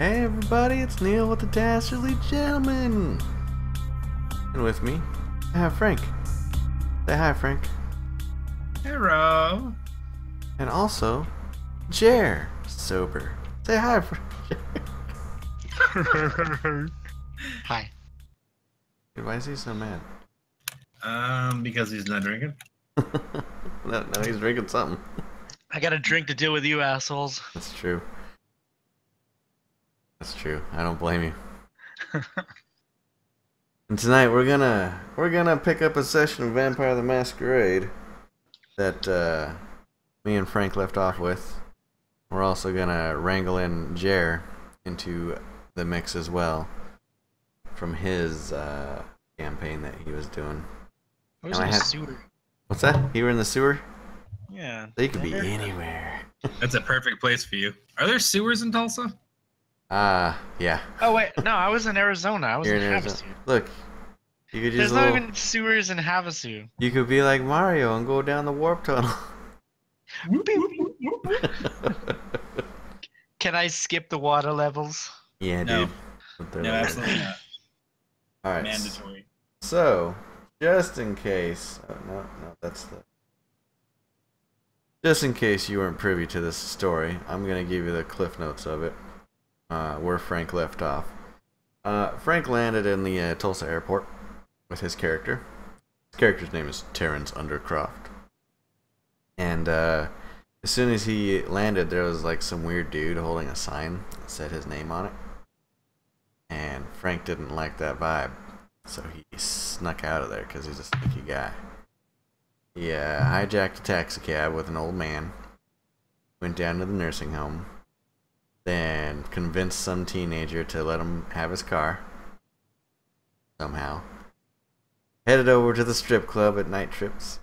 Hey everybody, it's Neil with the Dastardly Gentleman. And with me, I have Frank. Say hi, Frank. Hello. And also, Jer, sober. Say hi, Frank. Hi. Why is he so mad? Because he's not drinking. No, he's drinking something. I got a drink to deal with you assholes. That's true. That's true. I don't blame you. And tonight we're gonna pick up a session of Vampire the Masquerade that me and Frank left off with. We're also gonna wrangle in Jer into the mix as well from his campaign that he was doing. I was in the sewer. What's that? You were in the sewer? Yeah. They could be anywhere. That's a perfect place for you. Are there sewers in Tulsa? Yeah. Oh wait, no, I was in Arizona. I was You're in in Arizona. Havasu. Look, you could There's just not even sewers in Havasu. You could be like Mario and go down the warp tunnel. Can I skip the water levels? Yeah, No. dude. No, absolutely not. All right. Mandatory. So, just in case, no, that's the. Just in case you weren't privy to this story, I'm gonna give you the cliff notes of it, where Frank left off. Frank landed in the Tulsa airport with his character. His character's name is Terrence Undercroft. And as soon as he landed, there was like some weird dude holding a sign that said his name on it. And Frank didn't like that vibe, so he snuck out of there because he's a sneaky guy. He hijacked a taxi cab with an old man, went down to the nursing home, then convinced some teenager to let him have his car, somehow. Headed over to the strip club at Night Trips.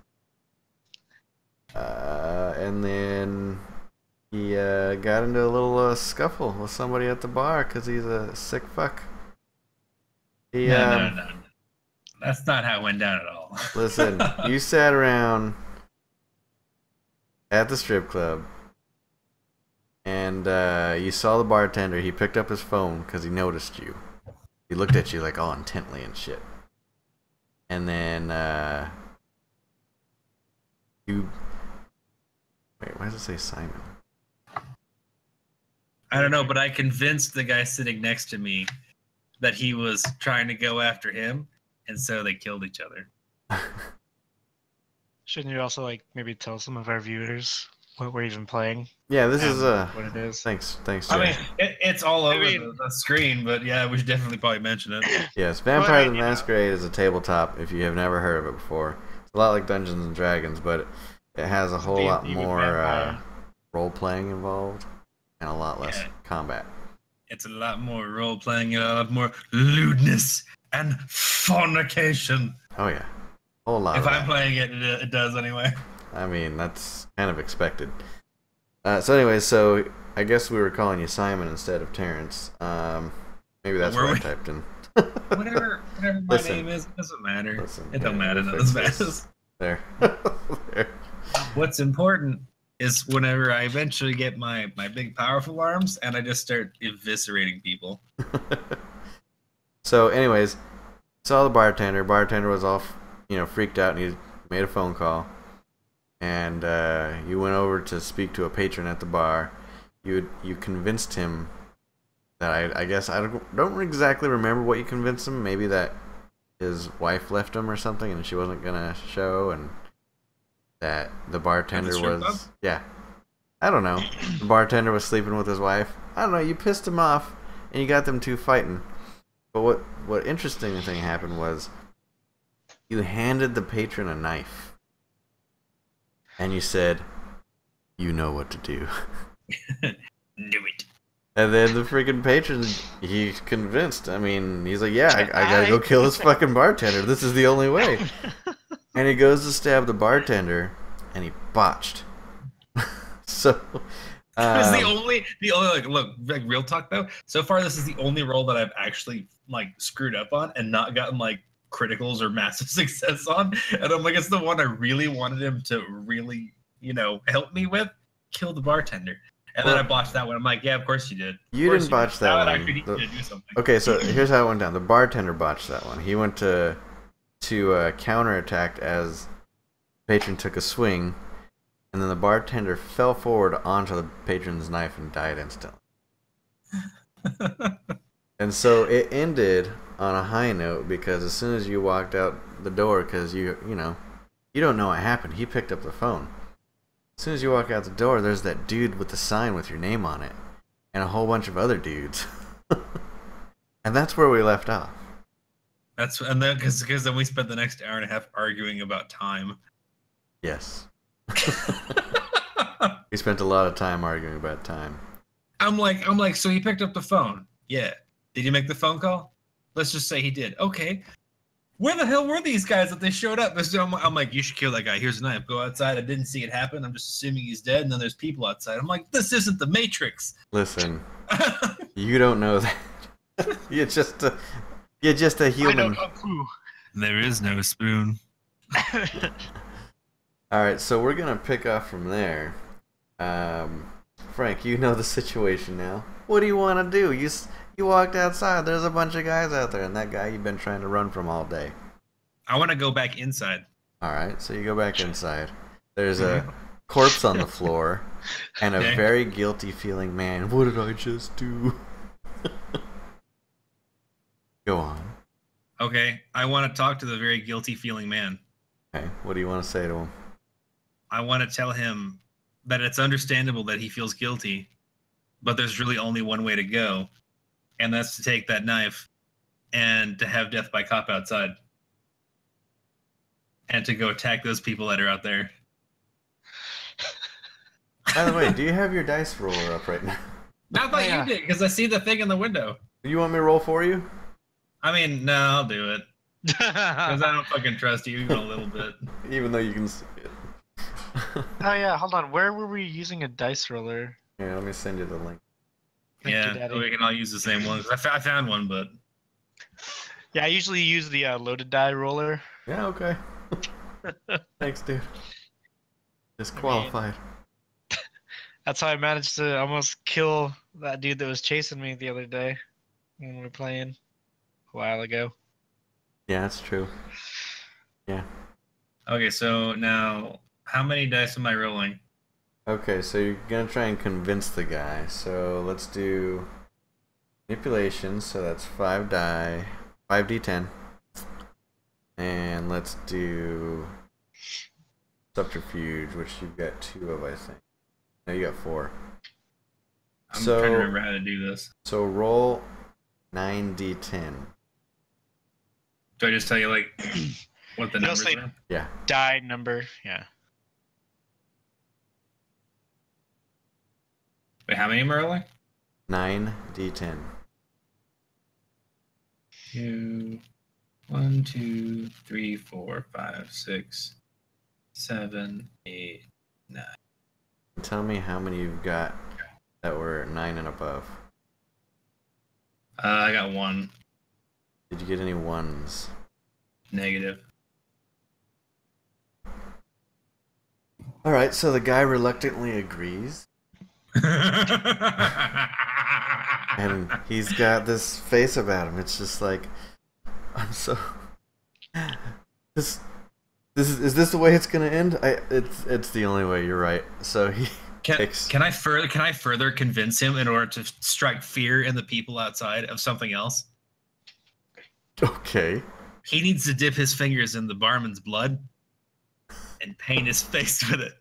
And then he got into a little scuffle with somebody at the bar because he's a sick fuck. No. That's not how it went down at all. Listen, you sat around at the strip club and you saw the bartender. He picked up his phone because he noticed you. He looked at you like all intently and shit. And then you... Wait, why does it say Simon? I don't know, but I convinced the guy sitting next to me that he was trying to go after him, and so they killed each other. Shouldn't you also like maybe tell some of our viewers what we're even playing? Yeah, this is what it is. Thanks, Jay. I mean, it's all over the screen, but yeah, we should definitely probably mention it. Yes, Vampire the Masquerade is a tabletop if you have never heard of it before. It's a lot like Dungeons and Dragons, but it has a whole lot more role-playing involved and a lot less combat. It's a lot more role-playing and a lot more lewdness and fornication. Oh yeah, a whole lot. If I'm playing it, it does anyway. I mean, that's kind of expected. So anyway, so I guess we were calling you Simon instead of Terrence. Maybe that's what I typed in. whatever my name is, it doesn't matter. It don't matter. It matters. There. There. What's important is whenever I eventually get my big powerful arms and I just start eviscerating people. So anyways, saw the bartender. Bartender was all, freaked out, and he made a phone call. And you went over to speak to a patron at the bar. You convinced him that I guess I don't exactly remember what you convinced him. Maybe that his wife left him or something, and she wasn't gonna show, and that the bartender was I don't know. The bartender was sleeping with his wife. I don't know. You pissed him off, and you got them two fighting. But what interesting thing happened was you handed the patron a knife. And you said, you know what to do. Do it. And then the freaking patron, he's convinced. I mean, he's like, yeah, I gotta go kill this fucking bartender. This is the only way. And he goes to stab the bartender, and he botched. So... This is the only like real talk though. So far, this is the only role that I've actually like screwed up on and not gotten like criticals or massive success on. And I'm like, it's the one I really wanted him to really, help me with. Kill the bartender. And then I botched that one. I'm like, yeah, of course you did. You didn't botch that one. Actually need to do something. Okay, so here's how it went down. The bartender botched that one. He went to counterattack as the patron took a swing, and then the bartender fell forward onto the patron's knife and died instantly. And so it ended on a high note because as soon as you walked out the door, because you don't know what happened. He picked up the phone. As soon as you walk out the door, there's that dude with the sign with your name on it, and a whole bunch of other dudes. And that's where we left off. And then because then we spent the next hour and a half arguing about time. Yes. We spent a lot of time arguing about time. I'm like, so he picked up the phone. Yeah. Did he make the phone call? Let's just say he did. Okay. Where the hell were these guys that they showed up? I'm like, you should kill that guy. Here's a knife. Go outside. I didn't see it happen. I'm just assuming he's dead. And then there's people outside. I'm like, this isn't the Matrix. Listen, you don't know that. You're just a human. I know Kung Fu. There is no spoon. All right, so we're gonna pick off from there. Frank, you know the situation now. What do you want to do? You walked outside. There's a bunch of guys out there, and that guy you've been trying to run from all day. I want to go back inside. All right, so you go back inside. There's a corpse on the floor, and a very guilty feeling man. What did I just do? Go on. Okay, I want to talk to the very guilty feeling man. Okay, what do you want to say to him? I want to tell him that it's understandable that he feels guilty, but there's really only one way to go, and that's to take that knife and to have death by cop outside. And to go attack those people that are out there. By the way, do you have your dice roller up right now? I thought you did, because I see the thing in the window. Do you want me to roll for you? I mean, no, I'll do it. Because I don't fucking trust you even a little bit. Even though you can see it. Oh yeah, hold on. Where were we using a dice roller? Yeah, let me send you the link. Yeah, so we can all use the same one. I found one, but... Yeah, I usually use the loaded die roller. Yeah, okay. Thanks, dude. Disqualified. That's how I managed to almost kill that dude that was chasing me the other day when we were playing a while ago. Yeah, that's true. Yeah. Okay, so now, how many dice am I rolling? Okay, so you're gonna try and convince the guy. So let's do manipulation. So that's 5d10, and let's do subterfuge, which you've got 2 of, I think. No, you got 4. I'm trying to remember how to do this. So roll 9d10. Do I just tell you like what the numbers are? Yeah. Die number, yeah. Wait, how many am I rolling? 9d10. 1, 2, 3, 4, 5, 6, 7, 8, 9. Tell me how many you've got that were 9 and above. I got 1. Did you get any 1s? Negative. Alright, so the guy reluctantly agrees. And he's got this face about him. It's just like, I'm so... Is this the way it's gonna end? It's the only way. You're right. So he can I further convince him in order to strike fear in the people outside of something else? Okay. He needs to dip his fingers in the barman's blood and paint his face with it,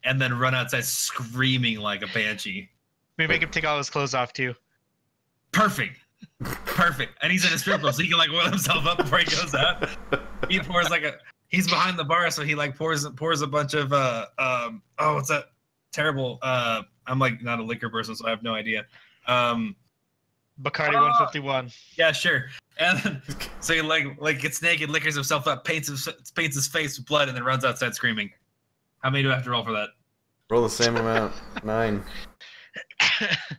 and then run outside screaming like a banshee. Maybe make him take all his clothes off too. Perfect. And he's in a strip club, so he can like oil himself up before he goes out. He pours he's behind the bar, so he like pours a bunch of what's that terrible I'm like not a liquor person, so I have no idea. Bacardi 151. Yeah, sure. And so he like gets naked, liquors himself up, paints his face with blood, and then runs outside screaming. How many do I have to roll for that? Roll the same amount. 9.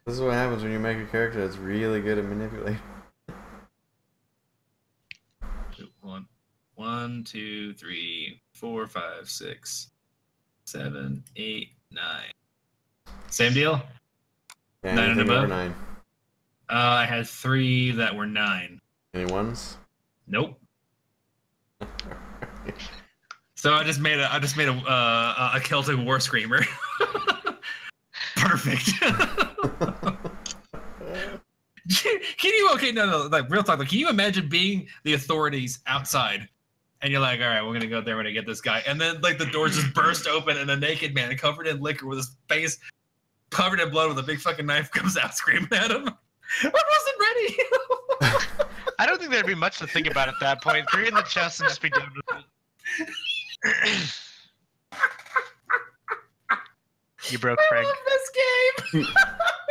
This is what happens when you make a character that's really good at manipulating. 1, 2, 3, 4, 5, 6, 7, 8, 9. Same deal. Yeah, 9 and anything over above? 9. I had 3 that were 9. Any ones? Nope. So I just made a Celtic war screamer. Perfect. Can you no like real talk? Like, can you imagine being the authorities outside, and you're like, all right, we're gonna go there, we're gonna get this guy, and then like the doors just burst open, and a naked man covered in liquor with his face covered in blood with a big fucking knife comes out screaming at him. I wasn't ready. I don't think there'd be much to think about at that point. 3 in the chest and just be done with it. You broke Frank. I love this game.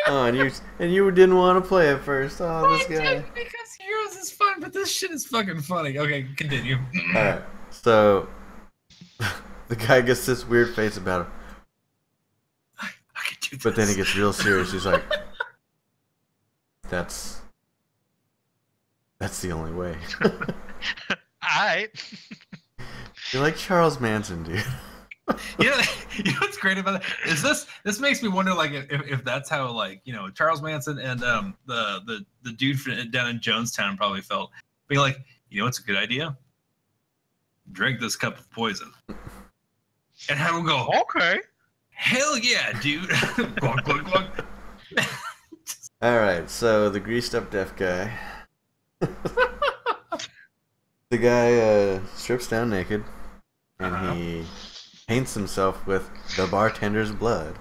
Oh, and you didn't want to play it first. Oh, this guy. Because Heroes is fun, but this shit is fucking funny. Okay, continue. Alright, so the guy gets this weird face about him, I can do this. but then he gets real serious. He's like, "That's the only way." Alright. You're like Charles Manson, dude. you know what's great about it is this makes me wonder, like, if that's how, like, you know, Charles Manson and the dude down in Jonestown probably felt, being like, you know what's a good idea? Drink this cup of poison, and have him go, Okay. hell yeah, dude. Glug, glug, glug. Alright, so the greased up deaf guy. The guy strips down naked, and he paints himself with the bartender's blood.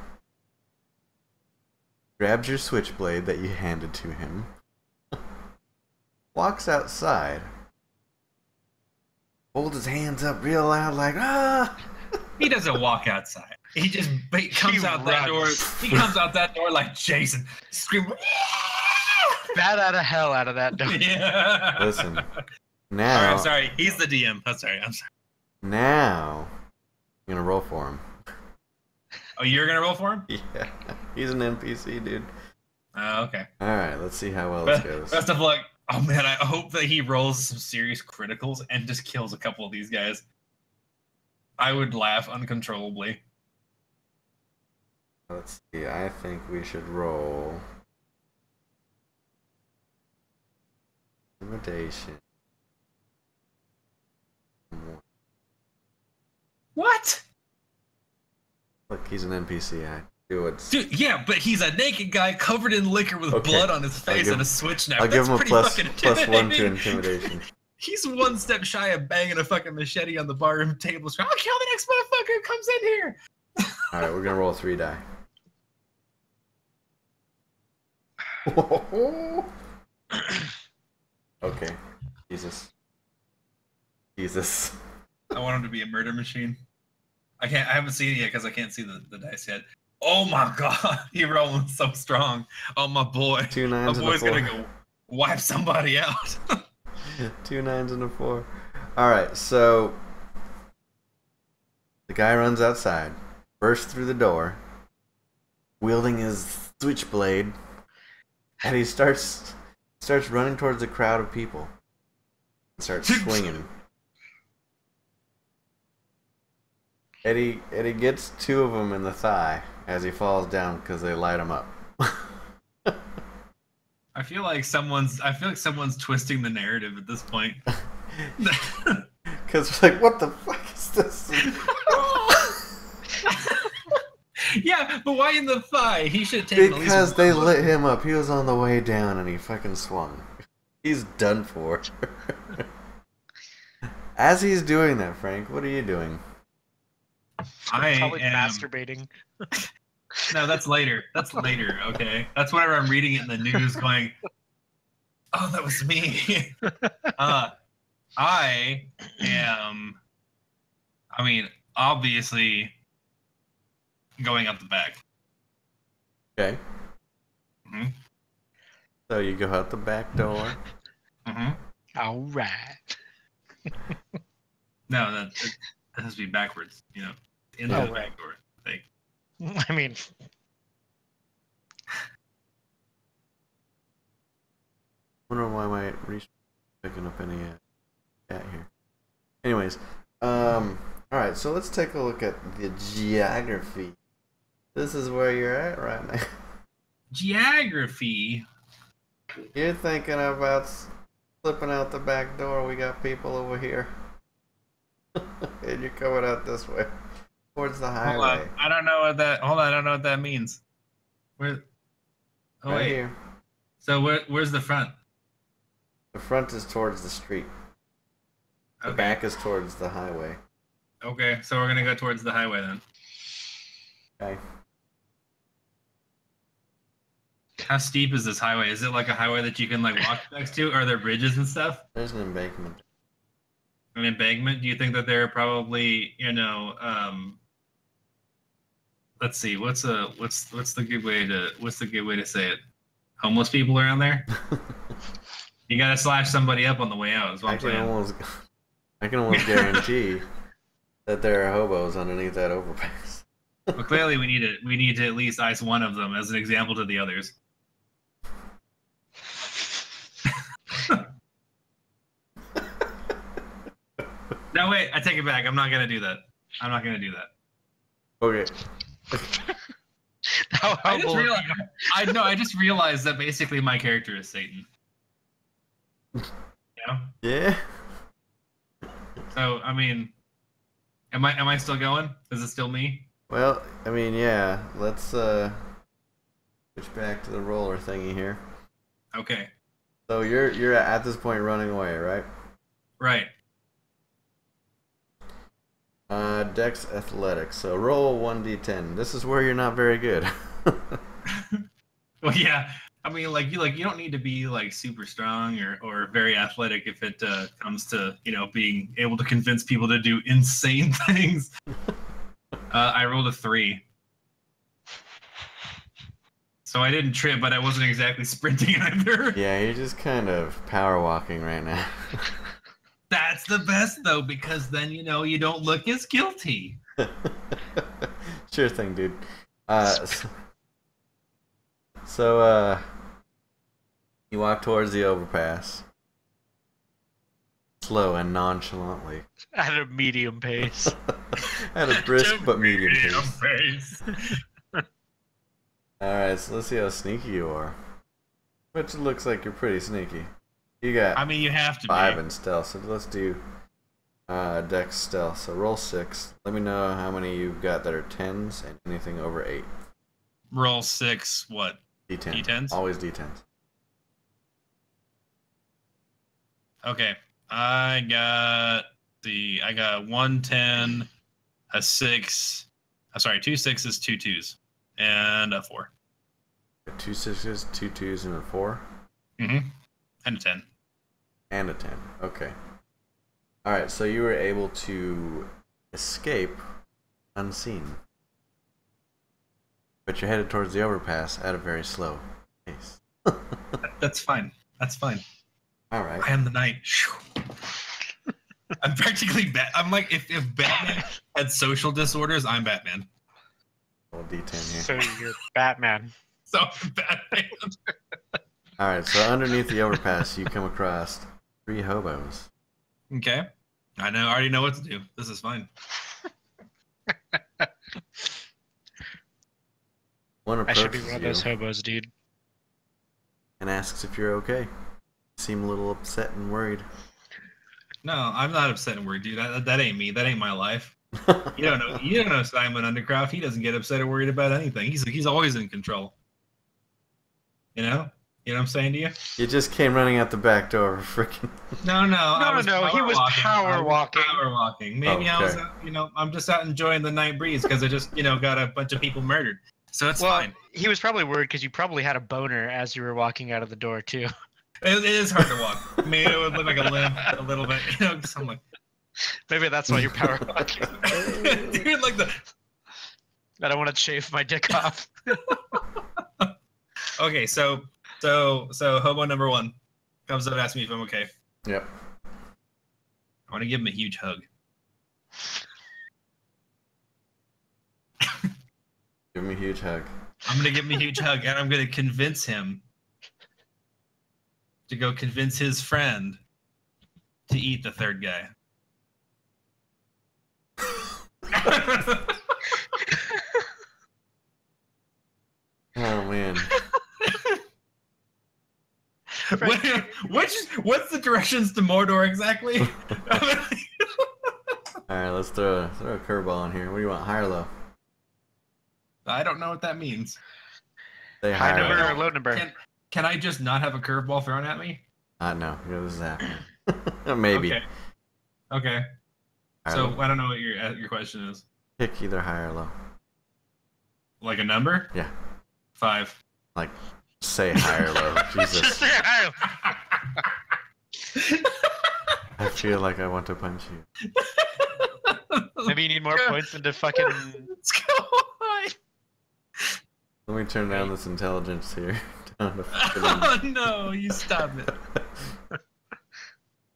Grabs your switchblade that you handed to him. Walks outside. Holds his hands up real loud like, ah! He doesn't walk outside. He just comes out that door. He comes out that door like Jason, screaming. Bat out of hell out of that door. Yeah. Listen. All Now, right, I'm sorry. He's the DM. I'm sorry. now, I'm gonna roll for him. Oh, you're gonna roll for him? Yeah, he's an NPC, dude. Okay. Alright, let's see how well this goes. Best of luck. Oh man, I hope that he rolls some serious criticals and just kills a couple of these guys. I would laugh uncontrollably. Let's see, I think we should roll intimidation. What? Look, he's an NPC. I do it. Dude, yeah, but he's a naked guy covered in liquor with Okay. blood on his face give- and a switch knife. I'll give him a pretty plus fucking +1 to intimidating. intimidation. He's one step shy of banging a fucking machete on the barroom table. I'll kill the next motherfucker who comes in here. Alright, we're gonna roll 3 die. Okay. Jesus. I want him to be a murder machine. I haven't seen it yet because I can't see the dice yet. Oh my god, he rolling so strong. Oh my boy. 2 My 9s and a boy's 4. gonna go wipe somebody out. 2 9s and a 4. Alright, so the guy runs outside, bursts through the door, wielding his switchblade, and he starts running towards a crowd of people. And starts swinging. Eddie gets 2 of them in the thigh as he falls down because they light him up. I feel like someone's twisting the narrative at this point. Because like, what the fuck is this? Yeah, but why in the thigh? He should have taken at least Because they one. lit him up. He was on the way down and he fucking swung. He's done for. As he's doing that, Frank, what are you doing? I Probably am masturbating. No, that's later. That's later, okay? That's whenever I'm reading it in the news going, oh, that was me. I am, obviously going up the back. Okay. hmm So you go out the back door. hmm All right. No, that has to be backwards, you know, in Oh, the right. back door. Like, I mean, I wonder why my reach picking up any cat here. Anyways, all right. So let's take a look at the geography This is where you're at right now. Geography. You're thinking about slipping out the back door. We got people over here. And you're coming out this way. Towards the highway. Hold on. I don't know what that. Hold on. I don't know what that means. Where? Oh Right wait. here. So where's the front? The front is towards the street. The Okay. back is towards the highway. Okay. So we're gonna go towards the highway then. Okay. How steep is this highway? Is it like a highway that you can like walk next to? Are there bridges and stuff? There's an embankment. An embankment? Do you think that there are probably, let's see, what's the good way to say it? Homeless people around there? You gotta slash somebody up on the way out, is what I'm saying. I can almost guarantee that there are hobos underneath that overpass. Well, clearly we need to at least ice one of them as an example to the others. No, wait, I take it back. I'm not gonna do that. Okay. I just realized that basically my character is Satan. Yeah. So I mean, am I still going? Is it still me? Well, I mean, yeah. Let's switch back to the roller thingy here. Okay. So you're at this point running away, right? Right. Dex Athletics. So roll 1d10. This is where you're not very good. Well, yeah. I mean, like you don't need to be like super strong or very athletic if it comes to being able to convince people to do insane things. I rolled a 3, so I didn't trip, but I wasn't exactly sprinting either. Yeah, you're just kind of power walking right now. That's the best though, because then you don't look as guilty. Sure thing, dude. So you walk towards the overpass, slow and nonchalantly, At a medium pace. at a brisk but medium pace. pace. All right, so let's see how sneaky you are. Which looks like you're pretty sneaky. You got I mean, you have to 5 be. in stealth, so let's do Dex stealth. So roll 6. Let me know how many you've got that are 10s and anything over 8. Roll 6. What? D10. D10s? Always D10s. Okay. I got 1 10, a 6. I'm sorry, 2 6s, 2 2s, and a 4. 2 6s, 2 2s, and a 4. Mm-hmm. And a 10. And a 10. Okay. Alright, so you were able to escape unseen. But you're headed towards the overpass at a very slow pace. That's fine. That's fine. Alright. I am the knight. I'm practically I'm like, if Batman had social disorders, I'm Batman. Roll D10 here. So you're Batman. So I'm Batman. Alright, so underneath the overpass, you come across 3 hobos. Okay. I already know what to do. This is fine. One I should be approaches one of you those hobos, dude. and asks if you're okay. You seem a little upset and worried. No, I'm not upset and worried, dude. That ain't me. That ain't my life. You don't know Simon Undercroft. He doesn't get upset or worried about anything. He's always in control. You know what I'm saying to you? You just came running out the back door, freaking. No. He was power walking. Power walking. Maybe I was, I'm just out enjoying the night breeze because I just, got a bunch of people murdered. So it's fine. He was probably worried because you probably had a boner as you were walking out of the door too. It is hard to walk. I mean, it would look like a limp a little bit. Cause I'm like, Maybe that's why you're power walking. dude, like I don't want to shave my dick off. Okay, so hobo number 1 comes up and asks me if I'm okay. Yep. I want to give him a huge hug. Give me a huge hug. I'm gonna give him a huge hug, and I'm gonna convince him to go convince his friend to eat the third guy. Oh man. What's the directions to Mordor exactly? Alright, let's throw a curveball in here. What do you want, high or low? I don't know what that means. Say High high or number low. or low number? Can I just not have a curveball thrown at me? No, this is happening. Maybe. Okay. Okay. High or So low. I don't know what your question is. Pick either high or low. Like a number? Yeah. 5. Like, say high or low. Just Jesus. say high. I feel like I want to punch you. Maybe you need more points into fucking. Let's go high. Let me turn down this intelligence here. Down to fucking- Oh no, you stop it.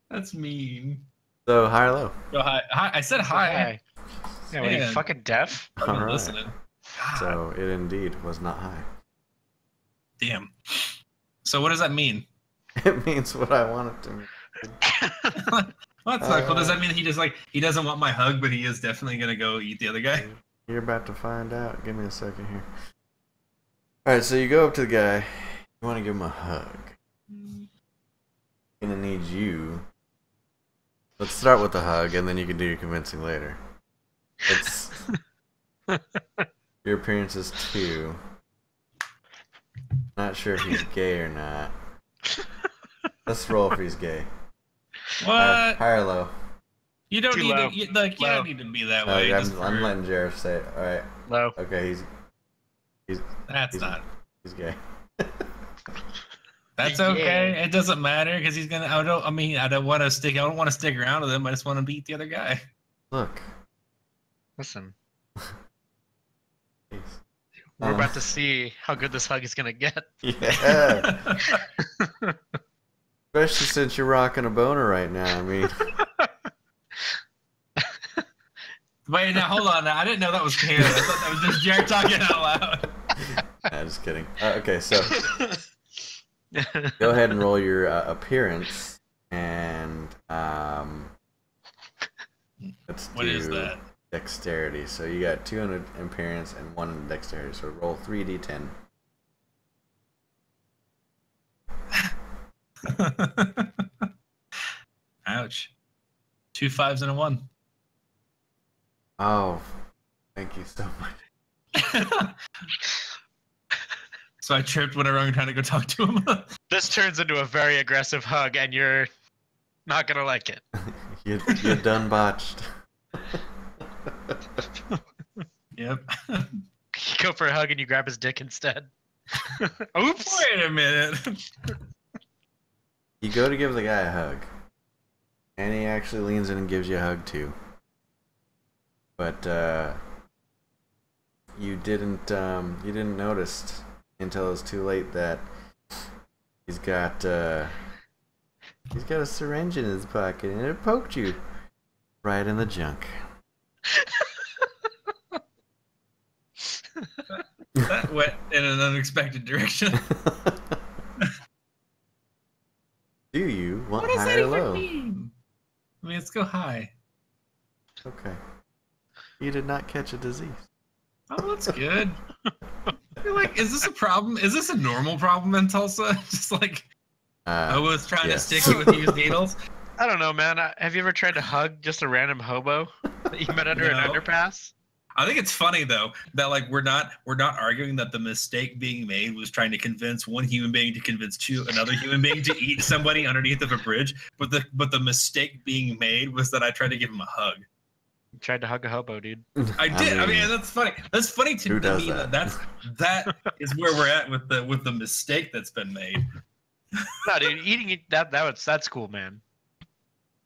That's mean. So, high or low? Go high. I said high. Yeah, what are you Man. fucking deaf? I've been Alright. listening. God So, it indeed was not high. damn. So what does that mean? It means what I want it to mean. Well, that's not cool. Does that mean he doesn't want my hug, but he is definitely gonna go eat the other guy? You're about to find out. Give me a second here. Alright, so you go up to the guy. You want to give him a hug. Gonna need you. Let's start with the hug, and then you can do your convincing later. It's your appearance is 2. Not sure if he's gay or not. Let's roll if he's gay. What? High or low? You don't Too need low. to. You Low. don't need to be that way. Okay, just I'm for- letting Jared say it. All right. Low. Okay, he's That's not. gay. That's Yeah. okay. It doesn't matter because he's gonna. I don't want to stick. I don't want to stick around with him. I just want to beat the other guy. Look. Listen, Jeez. we're about to see how good this hug is gonna get. Yeah. Especially since you're rocking a boner right now. I mean, Wait, now hold on. Now, I didn't know that was Taylor. I thought that was just Jared talking out loud. nah, just kidding. Okay, so go ahead and roll your appearance, and let's What is do that? dexterity. So you got 2 in appearance and 1 in dexterity. So roll 3d10. Ouch. 2 5s and a 1. Oh, thank you so much. So I tripped whenever I'm trying to go talk to him. This turns into a very aggressive hug, and you're not gonna like it. You're done botched. Yep. You go for a hug, and you grab his dick instead. Oops. Wait a minute. You go to give the guy a hug, and he actually leans in and gives you a hug too. But you didn't notice until it was too late that he's got a syringe in his pocket, and it poked you right in the junk. That went in an unexpected direction. Do you want What does high that or even low? mean? I mean, let's go high. Okay. You did not catch a disease. Oh, that's good. I feel like, is this a problem? Is this a normal problem in Tulsa? Just like I was trying yes. to stick with these needles. I don't know, man. Have you ever tried to hug just a random hobo that you met under an No. underpass? I think it's funny though that like we're not arguing that the mistake being made was trying to convince one human being to convince another human being to eat somebody underneath of a bridge, but the mistake being made was that I tried to give him a hug. You tried to hug a hobo, dude. I did. I mean, that's funny. That's funny to Who does me. that? That is where we're at with the mistake that's been made. No, dude, eating it that's cool, man.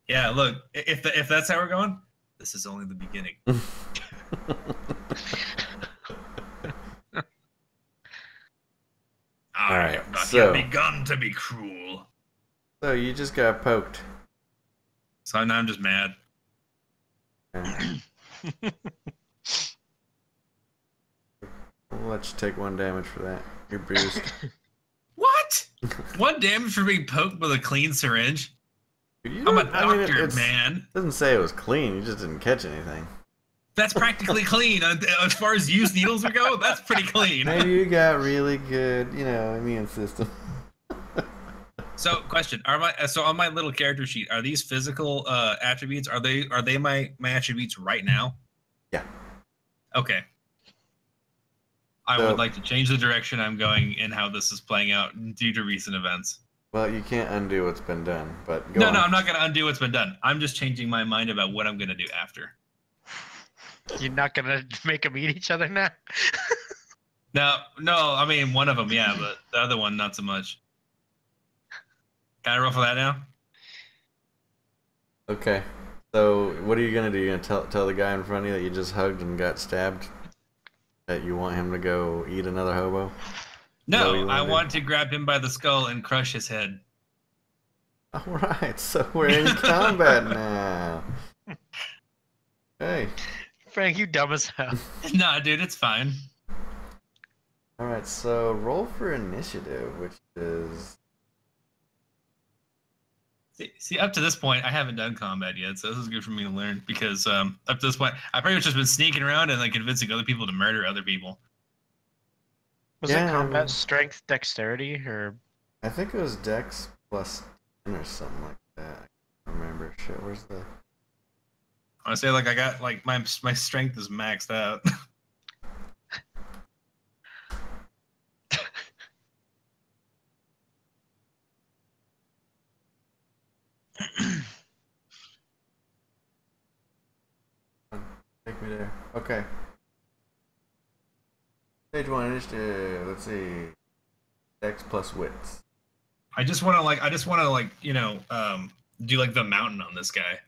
Yeah, look, if that's how we're going, this is only the beginning. I Alright, have not so- yet begun to be cruel. So you just got poked. So now I'm just mad. We'll let you take 1 damage for that. You're bruised. What? 1 damage for being poked with a clean syringe? You I'm a don't- I mean, doctor, it's- man. It doesn't say it was clean. You just didn't catch anything. That's practically clean. As far as used needles go, that's pretty clean. Maybe you got really good, immune system. So, question: so on my little character sheet, are these physical attributes? Are they my attributes right now? Yeah. Okay. I would like to change the direction I'm going and how this is playing out due to recent events. Well, you can't undo what's been done, but No, I'm not going to undo what's been done. I'm just changing my mind about what I'm going to do after. You're not going to make them eat each other now? No, I mean, one of them, yeah, but the other one, not so much. Can I roll for that now? Okay. So, what are you going to do? You're going to tell the guy in front of you that you just hugged and got stabbed? That you want him to go eat another hobo? No, I want to grab him by the skull and crush his head. Alright, so we're in combat now. Hey. Frank, you dumb as hell. Nah, dude, it's fine. Alright, so roll for initiative, which is... See, up to this point, I haven't done combat yet, so this is good for me to learn, because up to this point, I've pretty much just been sneaking around and convincing other people to murder other people. Was it combat strength, dexterity, or? I think it was dex plus 10 or something like that. I don't remember. Shit, where's the... I say I got my strength is maxed out. Take me there. Okay. Stage 1 initiative. Let's see. Dex plus wits. I just want to do the mountain on this guy.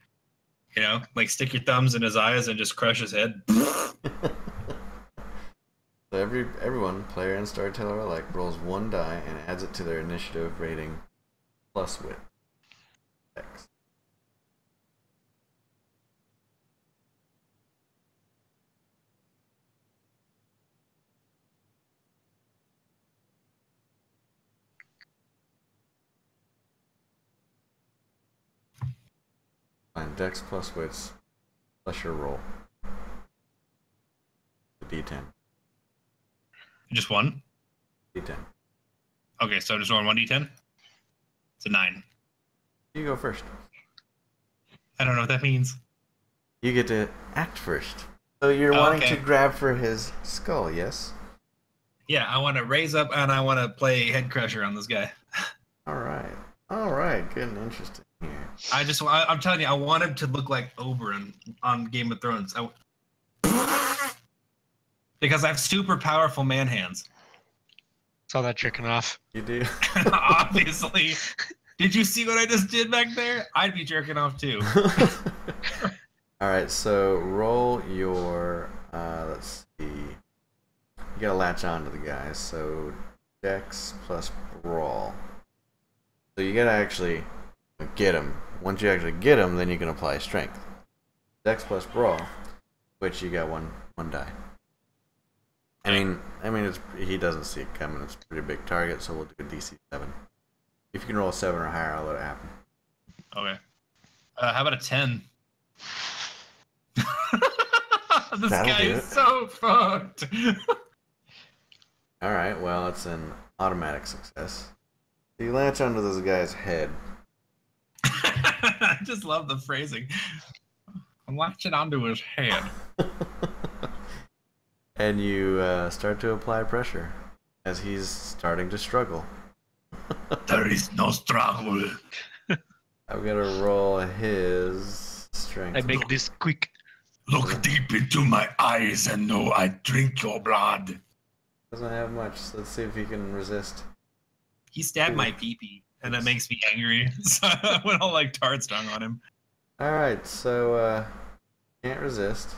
Stick your thumbs in his eyes and just crush his head. So everyone, player and storyteller alike, rolls 1 die and adds it to their initiative rating plus wit. Dex. Fine, dex plus wits plus your roll. The D10. Just one? D10. Okay, so just rolling 1d10? It's a 9. You go first. I don't know what that means. You get to act first. So you're wanting to grab for his skull, yes? Yeah, I want to raise up and I want to play head crusher on this guy. Alright, good and interesting here. I'm telling you, I want him to look like Oberyn on Game of Thrones. Because I have super powerful man hands. Saw that tricking off. You do? Obviously. Did you see what I just did back there? I'd be jerking off too. Alright, so roll your, let's see. You gotta latch on to the guy, so dex plus brawl. So you gotta actually get him. Once you actually get him, then you can apply strength. Dex plus brawl, which you got one die. I mean, he doesn't see it coming. It's a pretty big target, so we'll do a DC 7. If you can roll a 7 or higher, I'll let it happen. Okay. How about a 10? This guy is so fucked. Alright, well, it's an automatic success. So you latch onto this guy's head. I just love the phrasing. I'm latching onto his head. And you start to apply pressure as he's starting to struggle. There is no struggle. I'm gonna roll his strength. I make this quick. Look deep into my eyes and know I drink your blood. Doesn't have much, so let's see if he can resist. He stabbed my pee-pee, and that makes me angry. So I went all tart stung on him. Alright, so can't resist.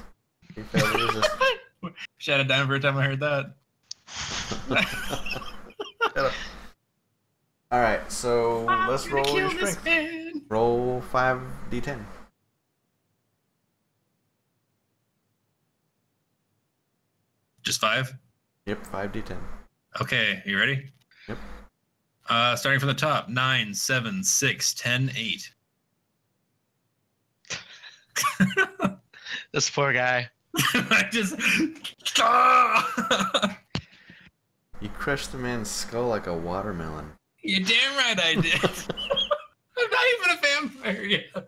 He failed to resist. Shut it down every time I heard that. Shut up. Alright, so let's roll your strength. Roll 5d10. Just 5? Yep, 5d10. Okay, you ready? Yep. Starting from the top. 9, 7, 6, 10, 8. This poor guy. I just. You crushed the man's skull like a watermelon. You're damn right I did. I'm not even a vampire yet.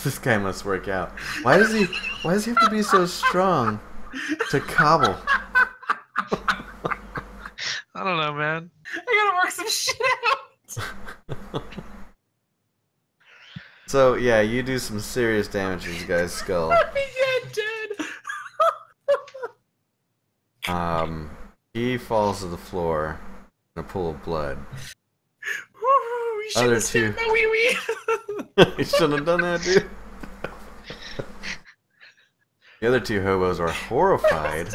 This guy must work out. Why does he have to be so strong to cobble? I don't know, man. I gotta work some shit out. So yeah, you do some serious damage to this guy's skull. I'm dead. He falls to the floor in a pool of blood. Woo, you Other shouldn't two. my wee wee. You shouldn't have done that, dude. The other two hobos are horrified,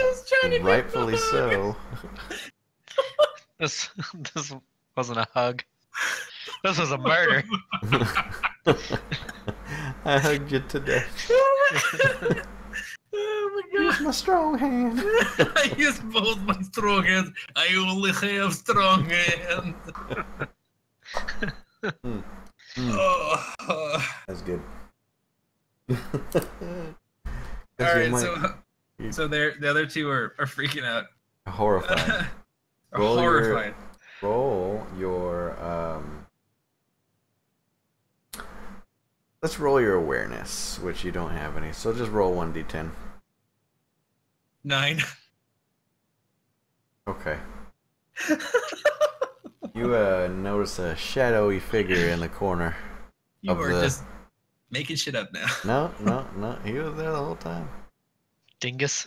rightfully so. This wasn't a hug. This was a murder. I hugged you to death. Oh my Use god. my strong hand. I use both my strong hands. I only have strong hands. Oh. That's good. Alright, so the other two are freaking out. Horrified. Are Roll horrified. Roll your let's roll your awareness, which you don't have any. So just roll 1d10. 9. Okay. You notice a shadowy figure in the corner. You Of are the- just making shit up now. No. He was there the whole time. Dingus.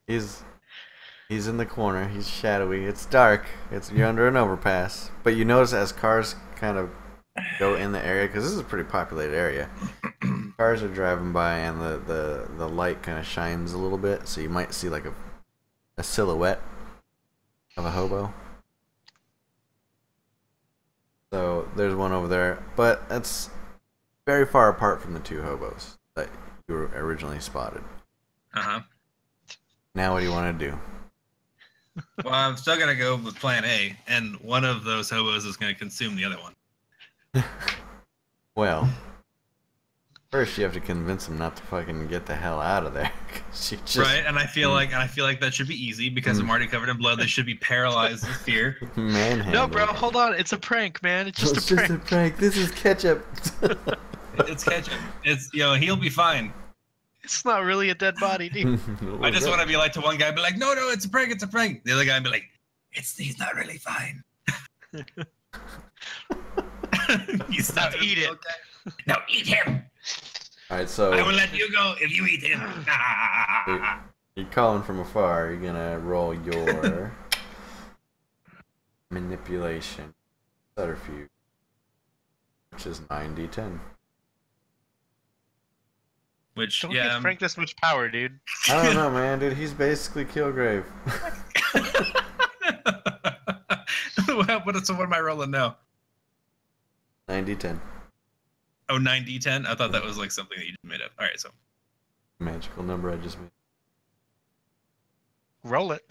He's in the corner. He's shadowy. It's dark. You're under an overpass. But you notice as cars kind of go in the area, because this is a pretty populated area. Cars are driving by, and the light kind of shines a little bit, so you might see like a silhouette of a hobo. So there's one over there, but that's very far apart from the two hobos that you were originally spotted. Uh-huh. Now what do you want to do? Well, I'm still gonna go with plan A, and one of those hobos is gonna consume the other one. Well, first you have to convince him not to fucking get the hell out of there. She just Right, and I feel like that should be easy because I'm already covered in blood. They should be paralyzed with fear. manhandled. No, bro, hold on. It's a prank, man. It's just It's a just prank. a prank. This is ketchup. It's ketchup. It's he'll be fine. It's not really a dead body, dude. I just want to be like to one guy, be like, no, it's a prank, it's a prank. The other guy be like, he's not really fine. He's Now not really eat it. okay. Now eat him. All right, so I will let you go if you eat him. you're calling from afar. You're gonna roll your manipulation subterfuge, which is 9d10. Which Don't give Frank this much power, dude. I don't know, man, dude. He's basically Killgrave. Well, so what am I rolling now? 9d10. Oh, 9d10? I thought that was like something that you just made up. All right, so. Magical number I just made. Roll it.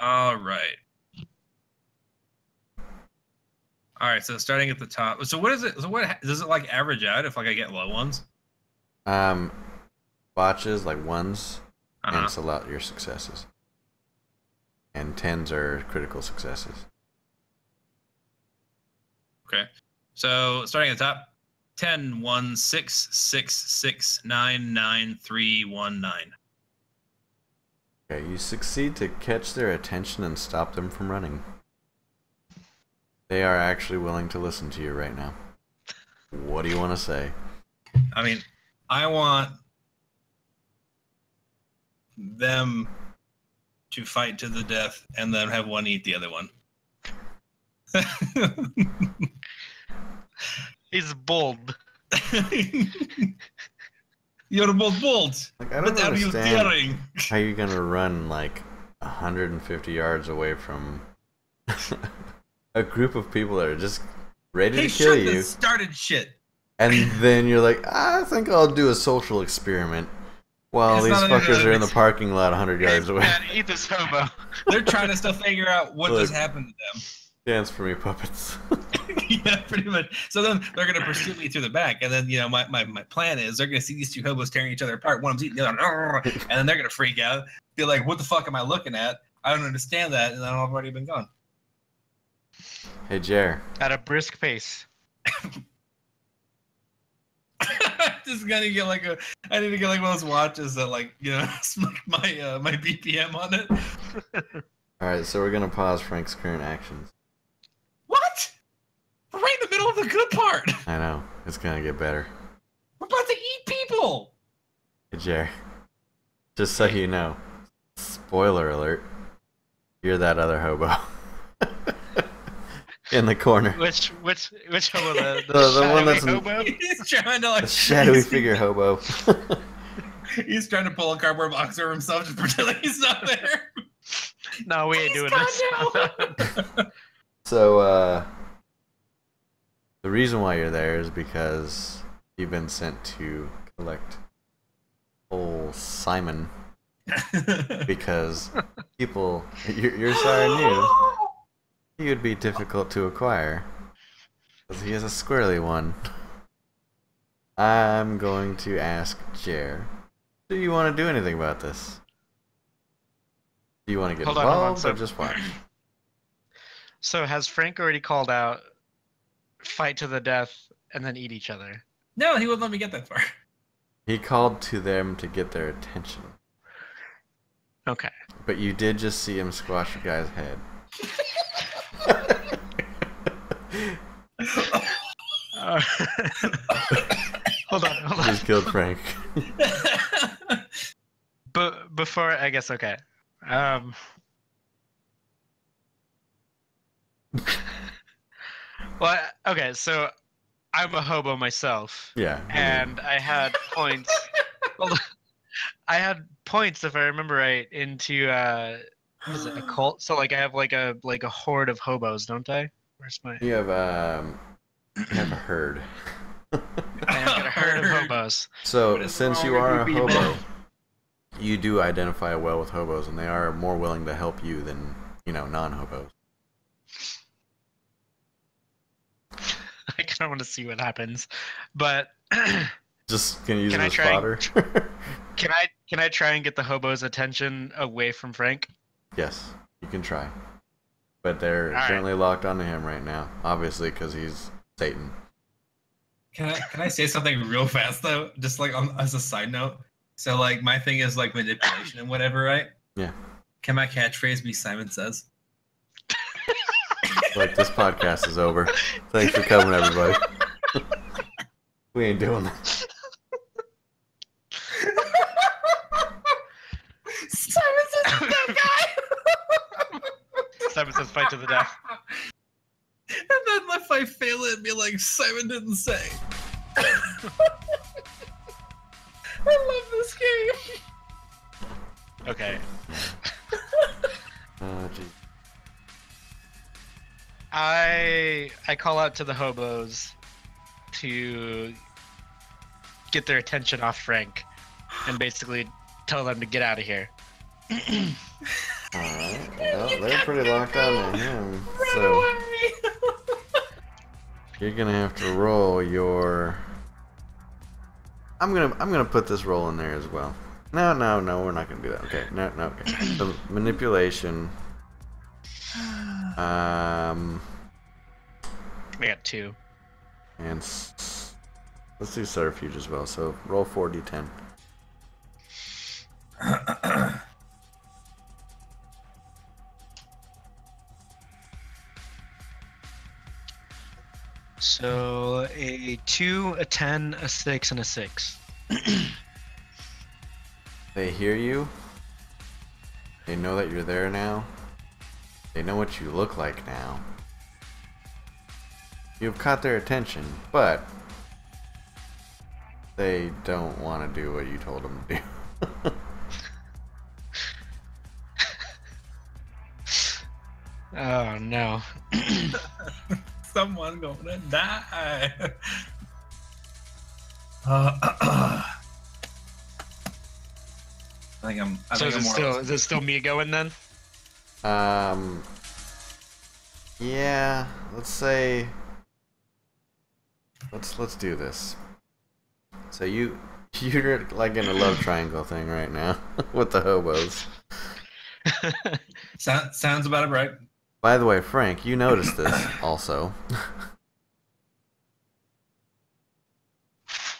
All right. All right, so starting at the top. So what is it? So what does it like average out if like I get low ones? Botches, like ones, Uh-huh. cancel out your successes. And tens are critical successes. Okay. So starting at the top, 10, 1, 6, 6, 6, 9, 9, 3, 1, 9. Okay, you succeed to catch their attention and stop them from running. They are actually willing to listen to you right now. What do you want to say? I mean, I want them to fight to the death and then have one eat the other one. He's bold. You're both bold. Like, I don't But are you understand daring? how you're gonna run like 150 yards away from a group of people that are just ready He to kill shouldn't you, have started shit. and then you're like, I think I'll do a social experiment while It's these not an fuckers are in the experiment. parking lot 100 yards away. Man, eat this hobo. They're trying to still figure out what Look. just happened to them. Dance for me, puppets. Yeah, pretty much. So then they're gonna pursue me through the back, and then my plan is they're gonna see these two hobos tearing each other apart. One of them's eating the other, and then they're gonna freak out, be like, "What the fuck am I looking at? I don't understand that," and then I've already been gone. Hey, Jer. At a brisk pace. Just gotta get I need to get like one of those watches that it's like my BPM on it. All right, so we're gonna pause Frank's current actions. What? We're right in the middle of the good part. I know it's gonna get better. We're about to eat people. Hey, Jer. Just so you know, spoiler alert. You're that other hobo. In the corner. Which hobo? The one that's hobo? He's trying to a shadowy figure hobo. He's trying to pull a cardboard box over himself, just pretend like he's not there. No, we ain't doing this. So, the reason why you're there is because you've been sent to collect old Simon. Because people, your sire knew he would be difficult to acquire. Because he is a squirrely one. I'm going to ask Jer, do you want to do anything about this? Do you want to get involved or just watch? So has Frank already called out fight to the death and then eat each other? No, he wouldn't let me get that far. He called to them to get their attention. Okay. But you did just see him squash a guy's head. Hold on. Just killed Frank. But before, I guess, okay. Well, okay, so I'm a hobo myself. Yeah. And I had points. Hold on. I had points, if I remember right, into what is it, a cult? So like I have like a horde of hobos, don't I? Where's my? You have a herd. I have got a herd of hobos. So since you are a hobo, you do identify well with hobos, and they are more willing to help you than non-hobos. I kind of want to see what happens, but just gonna use can him I as try? fodder. Can I try and get the hobos' attention away from Frank? Yes, you can try, but they're certainly locked onto him right now, obviously because he's Satan. Can I say something real fast though, just like as a side note? So like my thing is like manipulation and whatever, right? Yeah. Can my catchphrase be Simon Says? Like this podcast is over. Thanks for coming, everybody. We ain't doing that. Simon Says is that guy. Simon Says fight to the death. And then if I fail it, be like Simon didn't say. I love this game. Okay. Oh, geez. I call out to the hobos to get their attention off Frank and basically tell them to get out of here. Alright, well, they're pretty locked on to him, so you're gonna have to roll your... I'm gonna put this roll in there as well. No, we're not gonna do that. Okay, no, okay. So, manipulation. I got 2. And let's do subterfuge as well. So roll 4d10. So a 2, a 10, a 6, and a 6. They hear you. They know that you're there now. They know what you look like now. You've caught their attention, but they don't want to do what you told them to do. Oh no. Someone gonna die. Is it still me going then? Yeah, let's say let's do this. So you're like in a love triangle thing right now with the hobos. Sounds about it, right? By the way, Frank, you noticed this also.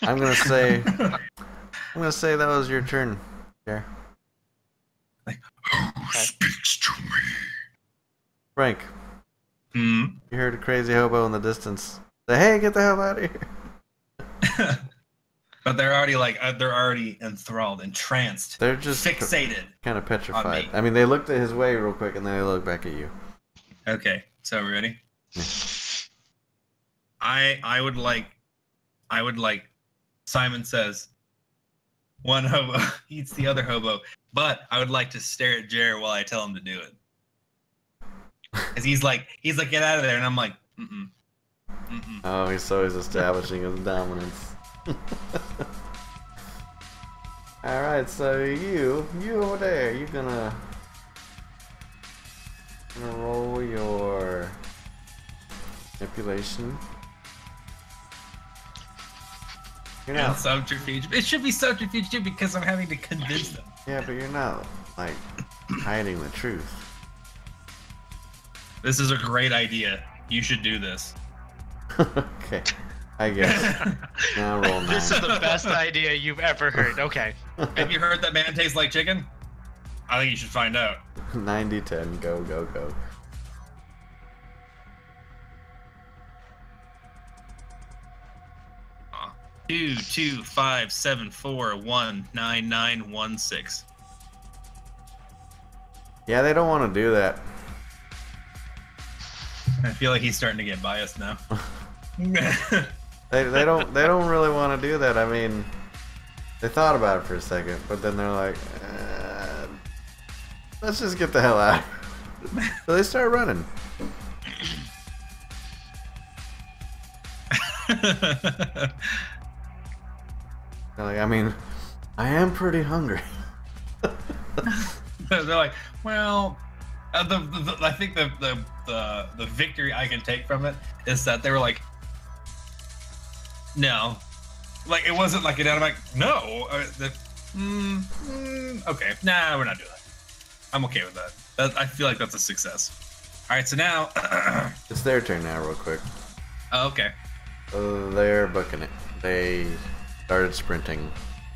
I'm gonna say that was your turn, Jer. Who speaks to me? Frank, you heard a crazy hobo in the distance. Say, hey, get the hell out of here. But they're already enthralled, entranced. They're just fixated. Kind of petrified. I mean, they looked at his way real quick and then they looked back at you. Okay, so we ready? Yeah. I would like Simon says one hobo eats the other hobo, but I would like to stare at Jared while I tell him to do it. Cause he's like get out of there, and I'm like mm-mm. Oh, he's establishing his dominance. Alright, so you over there, you're gonna roll your manipulation. You're not subterfuge. It should be subterfuge too because I'm having to convince them. Yeah, but you're not like hiding the truth. This is a great idea. You should do this. Okay, I guess. Now roll 9. This is the best idea you've ever heard. Okay. Have you heard that man tastes like chicken? I think you should find out. 90-10, go. 2, 2, 5, 7, 4, 1, 9, 9, 1, 6. Yeah, they don't want to do that. I feel like he's starting to get biased now. They don't really want to do that. I mean, they thought about it for a second, but then they're like, let's just get the hell out. So they start running. Like, I mean, I am pretty hungry. They're like, well, I think the victory I can take from it is that they were like, no, like it wasn't like an automatic no. Okay, nah, we're not doing that. I'm okay with that. I feel like that's a success. All right, so now It's their turn now, real quick. oh, okay. They're booking it. They started sprinting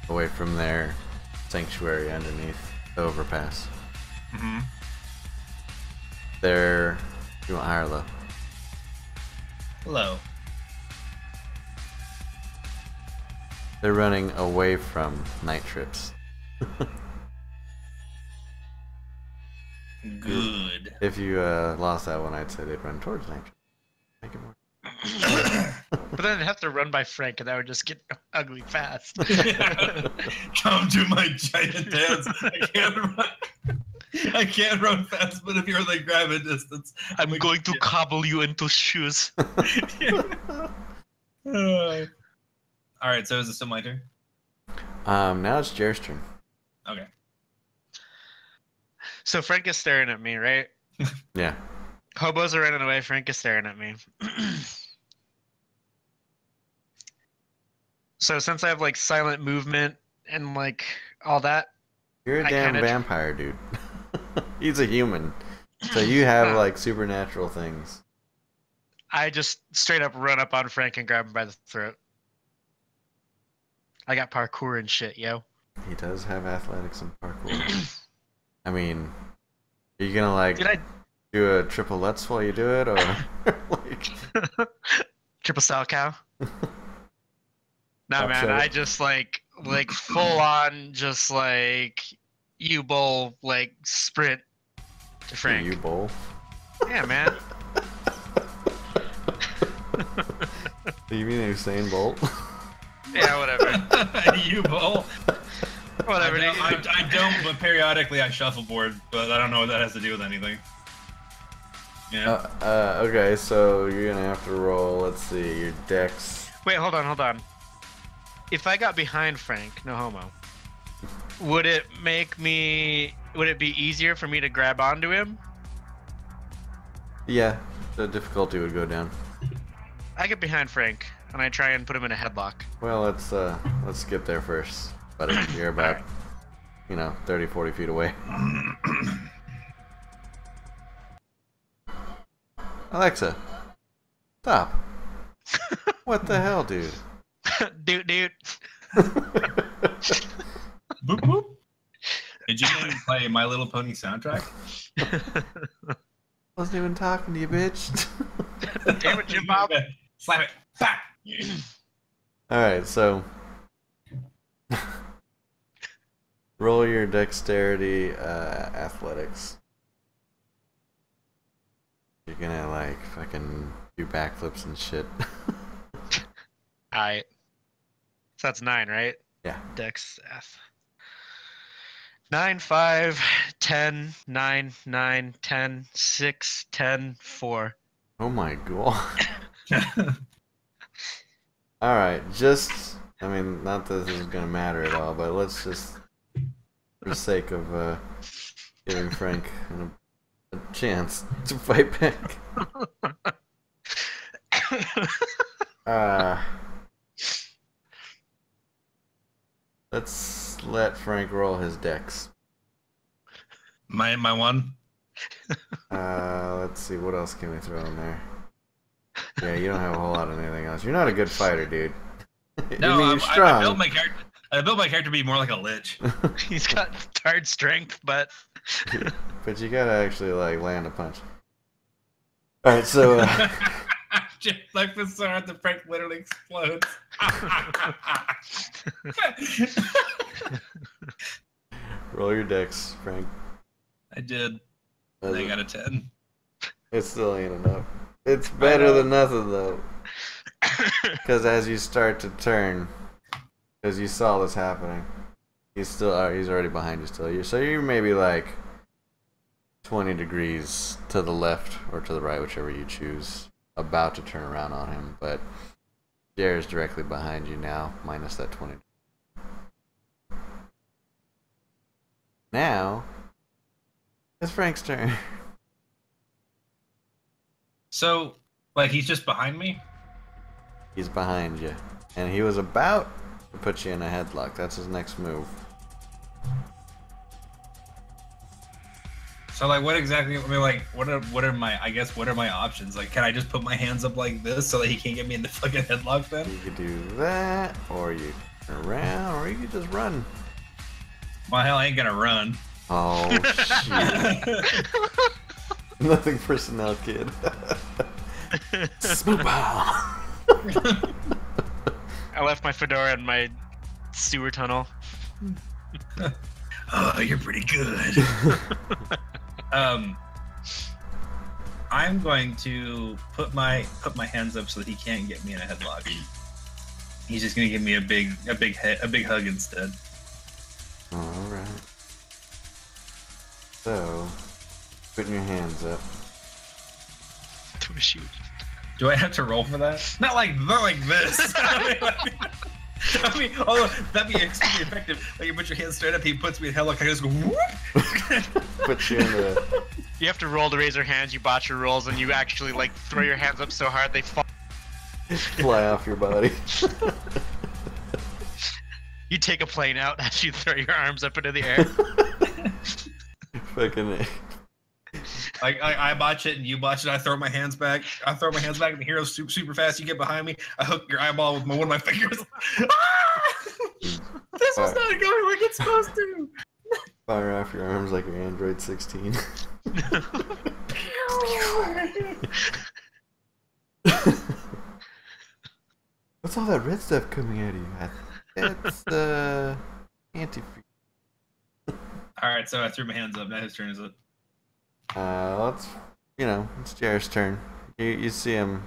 away from their sanctuary underneath the overpass. Mm-hmm. They're... You want higher or low? Low. They're running away from night trips. Good. If you lost that one, I'd say they'd run towards night trips. Make it more. But then I'd have to run by Frank, and that would just get ugly fast. Come to my giant dance. I can't run fast, but if you're like grabbing distance, I'm going to cobble you into shoes. All right, so is it still my turn? Now it's Jer's turn. Okay. So Frank is staring at me, right? Yeah. Hobos are running away. Frank is staring at me. So since I have like silent movement and like all that, You're a I damn kinda vampire, dude. He's a human. So you have like supernatural things. I just straight up run up on Frank and grab him by the throat. I got parkour and shit, yo. He does have athletics and parkour. I mean, are you gonna like do a triple Lutz while you do it, or like triple style cow? Nah, Top man, shot. I just like full on, just like U-bowl like sprint to Frank. you bowl? Yeah, man. Do you mean Usain Bolt? Yeah, whatever. You bowl. Whatever. I don't, but periodically I shuffleboard, but I don't know what that has to do with anything. Yeah. Okay, so you're gonna have to roll. Let's see, your dex. Wait, hold on. If I got behind Frank, no homo, would it be easier for me to grab onto him? Yeah, the difficulty would go down. I get behind Frank. and I try and put him in a headlock. Well, let's get there first, buddy. You're about, 30, 40 feet away. Alexa, stop. What the hell, dude? Dude. Boop boop. Did you even play My Little Pony soundtrack? Wasn't even talking to you, bitch. Damn it, Jim Bob. Slap it. Bah! Alright, so roll your dexterity athletics. You're gonna like fucking do backflips and shit. Alright. So that's 9, right? Yeah. Dex F. 9, 5, 10, 9, 9, 10, 6, 10, 4. Oh my god. Alright, not that this is gonna matter at all, but let's just, for the sake of giving Frank a chance to fight back. Let's let Frank roll his dex. My one? Let's see, what else can we throw in there? Yeah, you don't have a whole lot of anything else. You're not a good fighter, dude. No, you're strong. I built my character to be more like a lich. He's got hard strength, but But you gotta actually like land a punch. Alright, so Just like the sword, the Frank literally explodes. roll your dex, Frank. I did. And I got a 10. It still ain't enough. It's better than nothing though. Because as you start to turn, because you saw this happening, he's already behind you still. So you're maybe like 20 degrees to the left or to the right, whichever you choose, about to turn around on him. But Jared's directly behind you now, minus that 20. Now, it's Frank's turn. So, like, he's just behind me? He's behind you. And he was about to put you in a headlock. That's his next move. So, like, what exactly, I mean, like, what are my options? Like, can I just put my hands up like this so that he can't get me in the fucking headlock then? You could do that, or you can turn around, or you could just run. Well, hell, I ain't gonna run. Oh, shit. Nothing personnel, kid. Smooth pow. I left my fedora in my sewer tunnel. Oh, you're pretty good. I'm going to put my hands up so that he can't get me in a headlock. He's just gonna give me a big hug instead. All right. So, putting your hands up. To a shoot. Do I have to roll for that? Not like this. I mean, although that'd be extremely effective. Like you put your hands straight up, he puts me in headlock. I just go whoop. Put you in the. You have to roll to raise your hands. You botch your rolls, and you actually like throw your hands up so hard they fall. Fly off your body. You take a plane out as you throw your arms up into the air. Fucking. Like I botch it and you botch it. I throw my hands back. And the hero's super fast. You get behind me. I hook your eyeball with one of my fingers. This was not going like it's supposed to. Fire off your arms like your Android 16. What's all that red stuff coming out of you? That's antifreeze. Alright, so I threw my hands up. Now whose turn is it? It's Jared's turn. You see him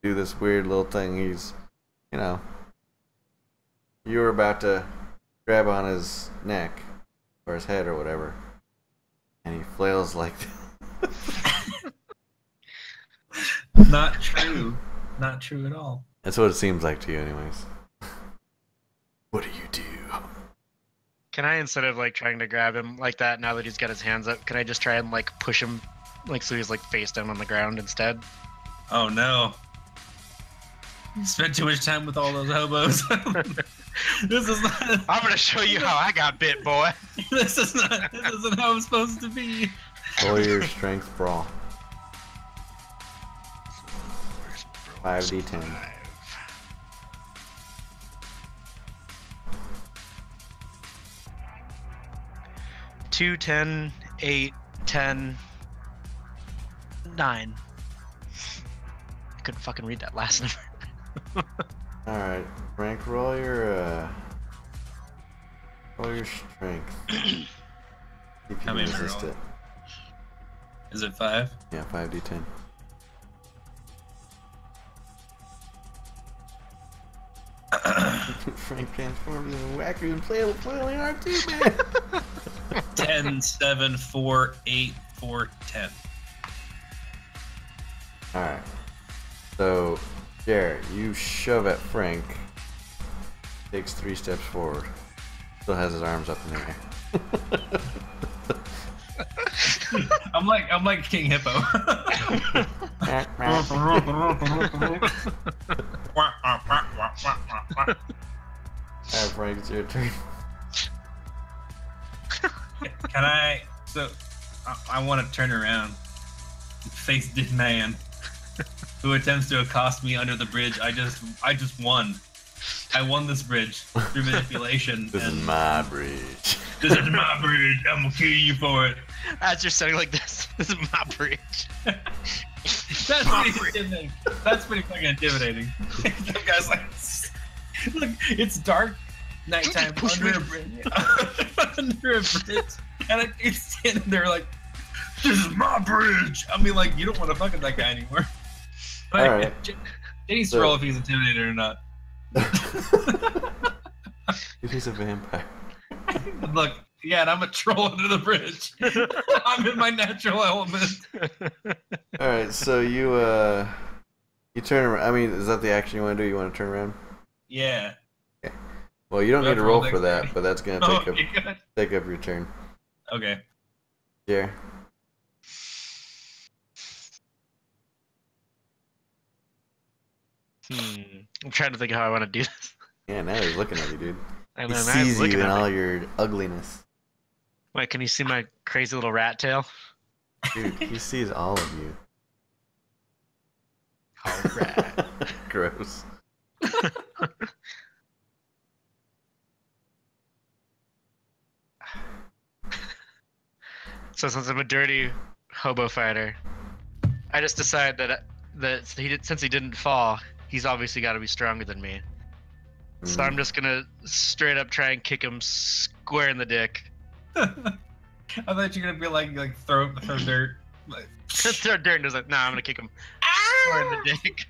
do this weird little thing. He's, you were about to grab on his neck or his head or whatever, and he flails like that. Not true. Not true at all. That's what it seems like to you, anyways. What do you do? Can I, instead of like trying to grab him like that, now that he's got his hands up, can I just try and like push him, like so he's like face down on the ground instead? Oh no. Spent too much time with all those hobos. This is not. I'm gonna show you how I got bit, boy. This isn't how it's supposed to be. Roll your strength brawl. 5d10. 2, 10, 8, 10, 9. I couldn't fucking read that last number. Alright, Frank, roll your strength. See if you How can many resist roll? it. Is it 5? Yeah, 5d10. Frank transforms into a wacky and flailing arm too, man. 10, 7, 4, 8, 4, 10. Alright. So, Jared, you shove at Frank. Takes 3 steps forward. Still has his arms up in the air. I'm like King Hippo. Alright, Frank, it's your turn. Can I? So, I want to turn around, face this man who attempts to accost me under the bridge. I just won. I won this bridge through manipulation. This is my bridge. This is my bridge. I'm gonna kill you for it. As you're saying like this is my bridge. That's pretty intimidating. That's pretty fucking intimidating. The guy's like, look, it's dark, nighttime, under a bridge, under a bridge, and I keep standing there like, this is my bridge. I mean, like, you don't want to fuck with that guy anymore. But All right. Denny's roll if he's intimidated or not. If he's a vampire. Look, yeah, and I'm a troll under the bridge. I'm in my natural element. Alright, so you turn around. I mean, is that the action you want to do? You want to turn around? Yeah. Well, you don't Do I need to roll roll for that, dexterity? but that's gonna Oh, take up okay, good. your turn. Okay. Yeah. I'm trying to think how I want to do this. Yeah, now he's looking at you, dude. And He then sees looking you in at me. all your ugliness. Wait, can you see my crazy little rat tail? Dude, he sees all of you. All right. Gross. So since I'm a dirty hobo fighter, I just decided that since he didn't fall, he's obviously got to be stronger than me. So I'm just gonna straight up try and kick him square in the dick. I thought you were gonna be like throw dirt. Like, Throw dirt and was like, nah, I'm gonna kick him square in the dick.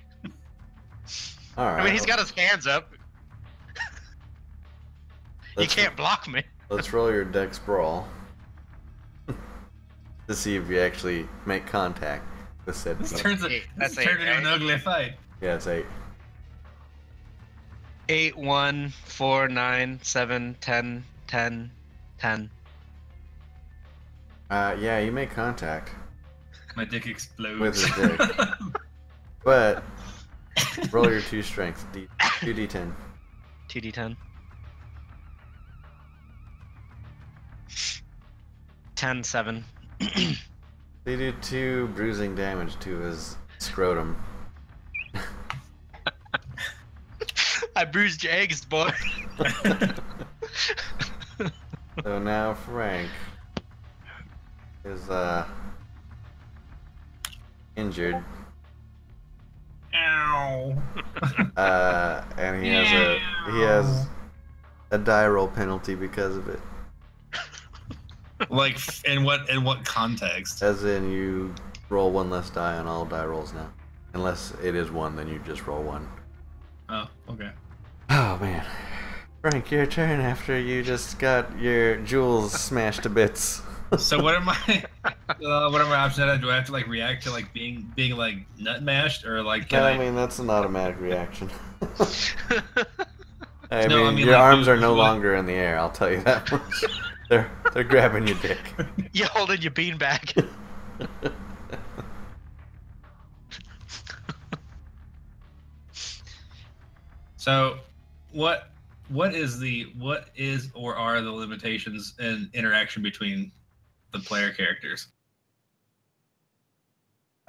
Alright. I mean, he's got his hands up. You Let's- can't block me. Let's roll your dex brawl. To see if you actually make contact with said this people. turns Eight. this That's turned eight, into an right? ugly fight. Yeah, it's 8. 8, 1, 4, 9, 7, 10, 10, 10. Yeah, you make contact My dick explodes. with his dick. But roll your 2 strength. 2d10. 2d10. 10, 7. They do 2 bruising damage to his scrotum. I bruised your eggs, boy. So now Frank is injured. Ow. And he has a die roll penalty because of it. Like in what context? As in you roll 1 less die on all die rolls now. Unless it is 1, then you just roll 1. Oh, okay. Oh man. Frank, your turn after you just got your jewels smashed to bits. So what are my options? Do I have to like react to like being like nut mashed or like can No, I? I mean that's an automatic reaction. I No, I mean mean, your like, arms are do no I- longer in the air, I'll tell you that much. They're grabbing your dick. You holding your beanbag. So, what is or are the limitations and interaction between the player characters?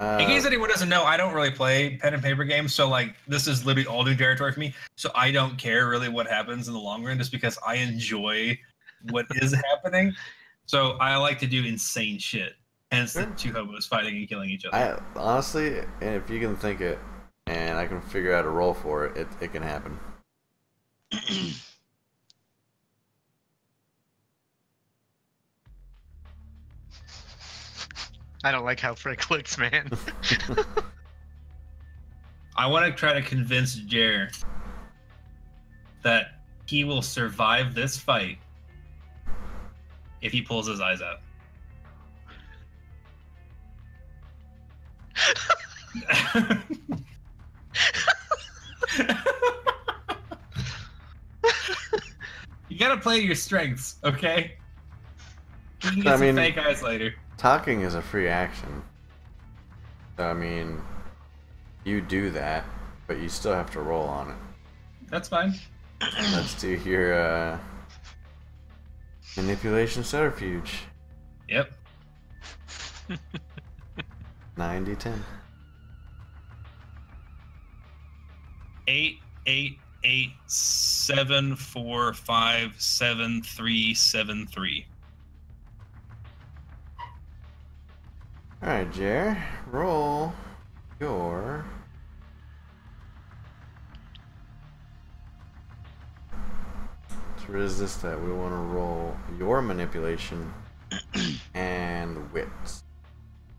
In case anyone doesn't know, I don't really play pen and paper games, so like this is literally all new territory for me. So I don't care really what happens in the long run, just because I enjoy what is happening. So I like to do insane shit. Hence the two hobos fighting and killing each other. Honestly, and if you can think it, and I can figure out a role for it, it can happen. I don't like how Frank looks, man. I want to try to convince Jer that he will survive this fight if he pulls his eyes out. You gotta play your strengths, okay? You can get some fake eyes later. Talking is a free action. So, I mean, you do that, but you still have to roll on it. That's fine. Let's do your manipulation subterfuge. Yep. 9d10. 8, 8, 8, 7, 4, 5, 7, 3, 7, 3. Alright, Jer, roll your to resist that. We want to roll your manipulation and wits.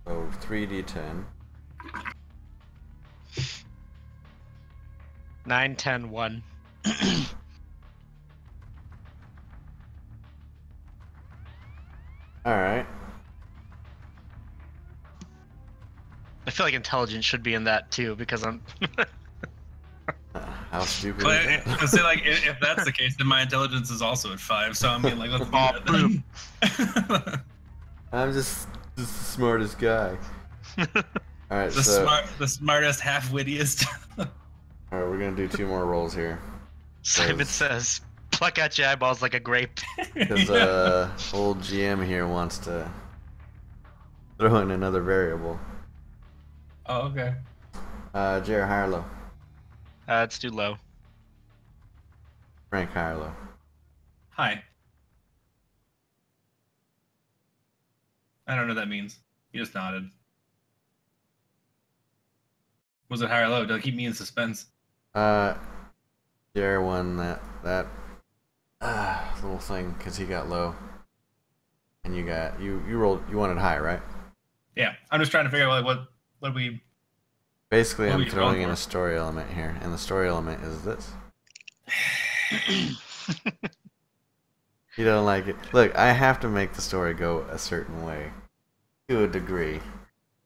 So 3d10. 9, 10, 1. Alright. I feel like intelligence should be in that too because I'm. How stupid But is that? say like if that's the case, then my intelligence is also at 5. So I mean, like, let's do that then. I'm just the smartest guy. Alright, the smartest, half-wittiest. Alright, we're gonna do 2 more rolls here. Simon says, "Pluck out your eyeballs like a grape." Because old GM here wants to throw in another variable. Oh, okay. Jared, high or low? It's too low. Frank, high or low? Hi. I don't know what that means. He just nodded. Was it high or low? Don't keep me in suspense. Jared won that little thing because he got low, and you rolled. You wanted high, right? Yeah, I'm just trying to figure out like what we. Basically, what I'm we throwing in for? a story element here, and the story element is this. You don't like it. Look, I have to make the story go a certain way, to a degree.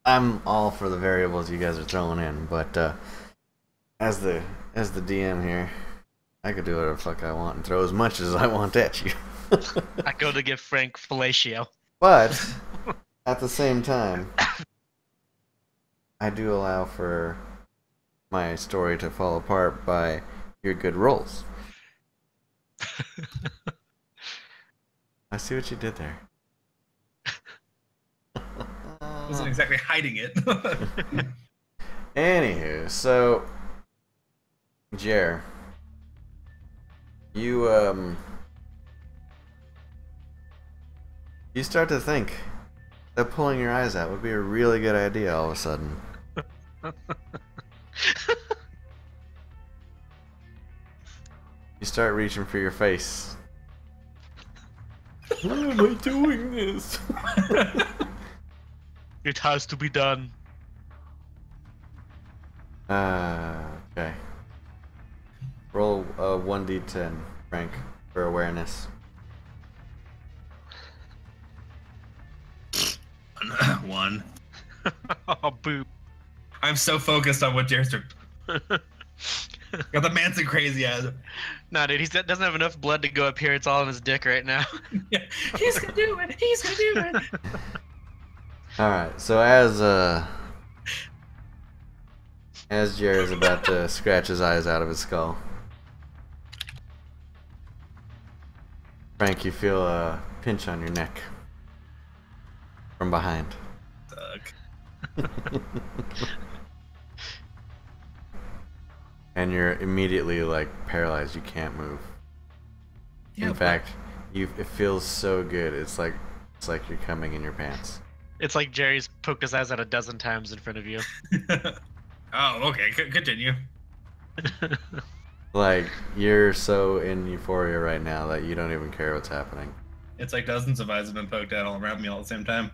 I'm all for the variables you guys are throwing in, but as the DM here, I could do whatever the fuck I want and throw as much as I want at you. I go to give Frank fellatio. But at the same time, I do allow for my story to fall apart by your good rolls. I see what you did there. Wasn't exactly hiding it. Anywho, so Jer, you start to think that pulling your eyes out would be a really good idea all of a sudden. You start reaching for your face. Why am I doing this? It has to be done. Okay. Roll a 1d10, Frank, for awareness. 1. Oh, boop. I'm so focused on what Jared's doing. Got the Manson crazy eyes. Nah, dude, he doesn't have enough blood to go up here. It's all in his dick right now. Yeah, he's gonna do it. He's gonna do it. Alright, so as Jared is about to scratch his eyes out of his skull, Frank, you feel a pinch on your neck from behind. Fuck. And you're immediately like paralyzed. You can't move. Yeah, In fact, it feels so good. It's like you're coming in your pants. It's like Jerry's poked his eyes out a dozen times in front of you. Oh, okay. Continue. Like you're so in euphoria right now that you don't even care what's happening. It's like dozens of eyes have been poked out all around me all at the same time.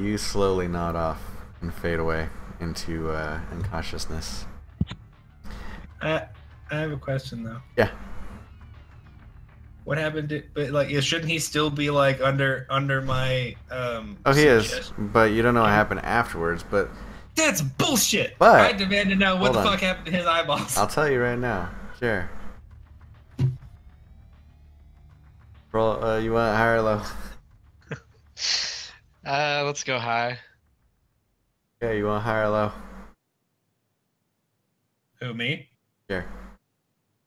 You slowly nod off and fade away into unconsciousness. I have a question though. Yeah. What happened to? But like, shouldn't he still be like under my? Oh, he is, but you don't know what happened afterwards. But that's bullshit. But I demand to know what the hold on. fuck happened to his eyeballs. I'll tell you right now. Sure. Roll. You want high or low? Let's go high. Yeah, you want high or low? Who, me? Sure.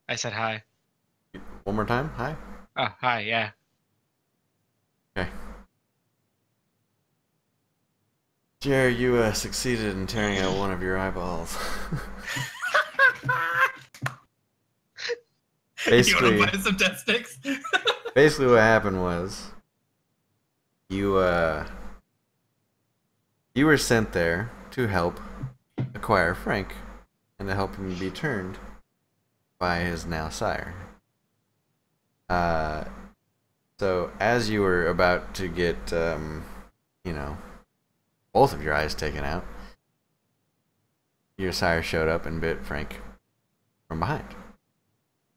I said high. One more time. High. Oh, high, yeah. Okay. Jerry, you succeeded in tearing out one of your eyeballs. You want to buy some test sticks? Basically what happened was you were sent there to help acquire Frank and to help him be turned by his now sire. So as you were about to get both of your eyes taken out, your sire showed up and bit Frank from behind.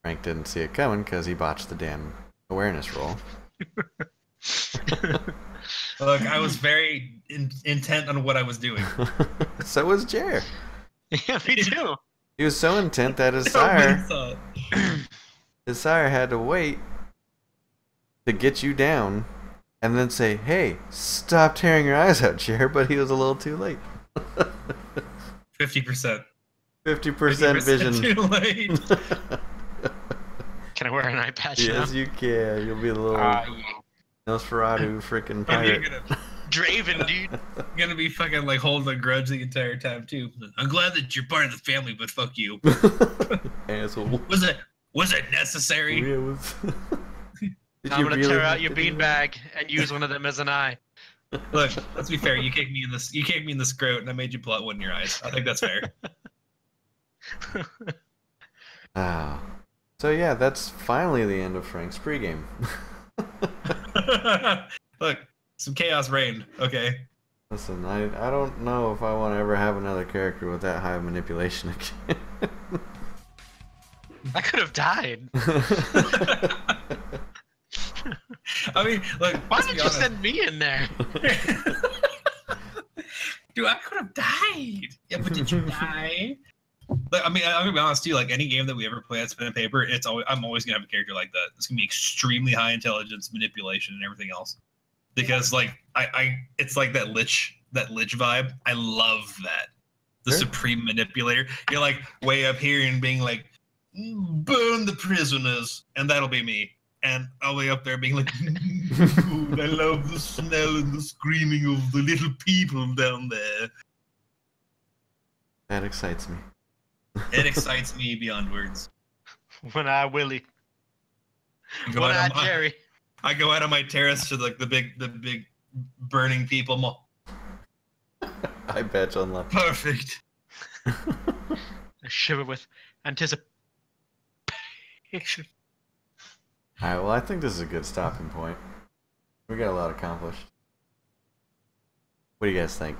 Frank didn't see it coming because he botched the damn awareness roll. Look, I was very intent on what I was doing. So was Jer. Yeah, me too. He was so intent that his sire had to wait to get you down and then say, "Hey, stop tearing your eyes out, Jer," but he was a little too late. 50%. 50% vision. Too late. Can I wear an eye patch Yes, now? you can. You'll be a little Nosferatu freaking pirate. Draven, dude. Gonna be fucking like holding a grudge the entire time too. I'm glad that you're part of the family, but fuck you. Asshole. Was it necessary? Yeah, it was. Did I'm you gonna really tear have out your to do beanbag and use one of them as an eye. Look, let's be fair. You kicked me in the scrot, and I made you pull out one of your eyes. I think that's fair. Ah. So yeah, that's finally the end of Frank's pregame. Look, some chaos reigned. Okay. Listen, I don't know if I want to ever have another character with that high of manipulation again. I could have died. I mean, look. Why let's did be you honest. send me in there? Dude, I could have died. Yeah, but did you die? Like, I mean, I'm gonna be honest too. Like any game that we ever play at Pen and Paper, I'm always gonna have a character like that. It's gonna be extremely high intelligence, manipulation, and everything else. Because like it's like that lich vibe. I love that. The Sure. supreme manipulator. You're like way up here and being like, burn the prisoners, and that'll be me. And all the way up there being like, I love the smell and the screaming of the little people down there. That excites me. It excites me beyond words. When I Willie. Go When out I on my- Jerry. I go out on my terrace to like the big burning people. I bet on luck. Perfect. I shiver with anticipation. Alright, well I think this is a good stopping point. We got a lot accomplished. What do you guys think?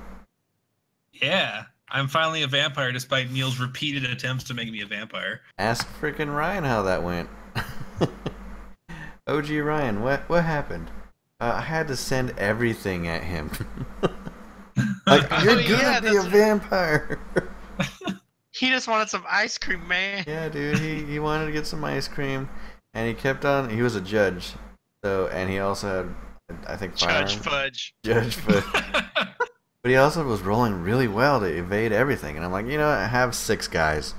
Yeah, I'm finally a vampire despite Neil's repeated attempts to make me a vampire. Ask freaking Ryan how that went. OG Ryan, what happened? I had to send everything at him. Like, you're Oh, yeah, gonna be a that's- vampire. He just wanted some ice cream, man. Yeah, dude, he wanted to get some ice cream, and he kept on. He was a judge, so and he also had, I think, Judge firearm. Fudge. Judge Fudge. But he also was rolling really well to evade everything, and I'm like, you know what? I have 6 guys.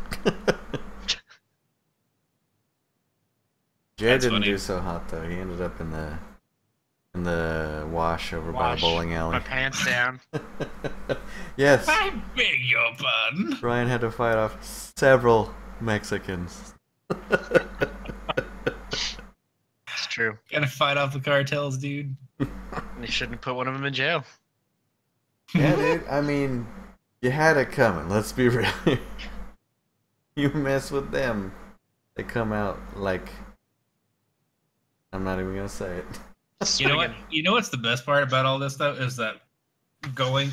Jay That's didn't funny. do so hot though. He ended up in the wash over by the bowling alley. My pants down. Yes. I beg your pardon. Ryan had to fight off several Mexicans. It's true. Gotta fight off the cartels, dude. They shouldn't put one of them in jail. Yeah, dude. I mean, you had it coming. Let's be real. You mess with them, they come out like. I'm not even gonna say it. You know what? You know what's the best part about all this though is that going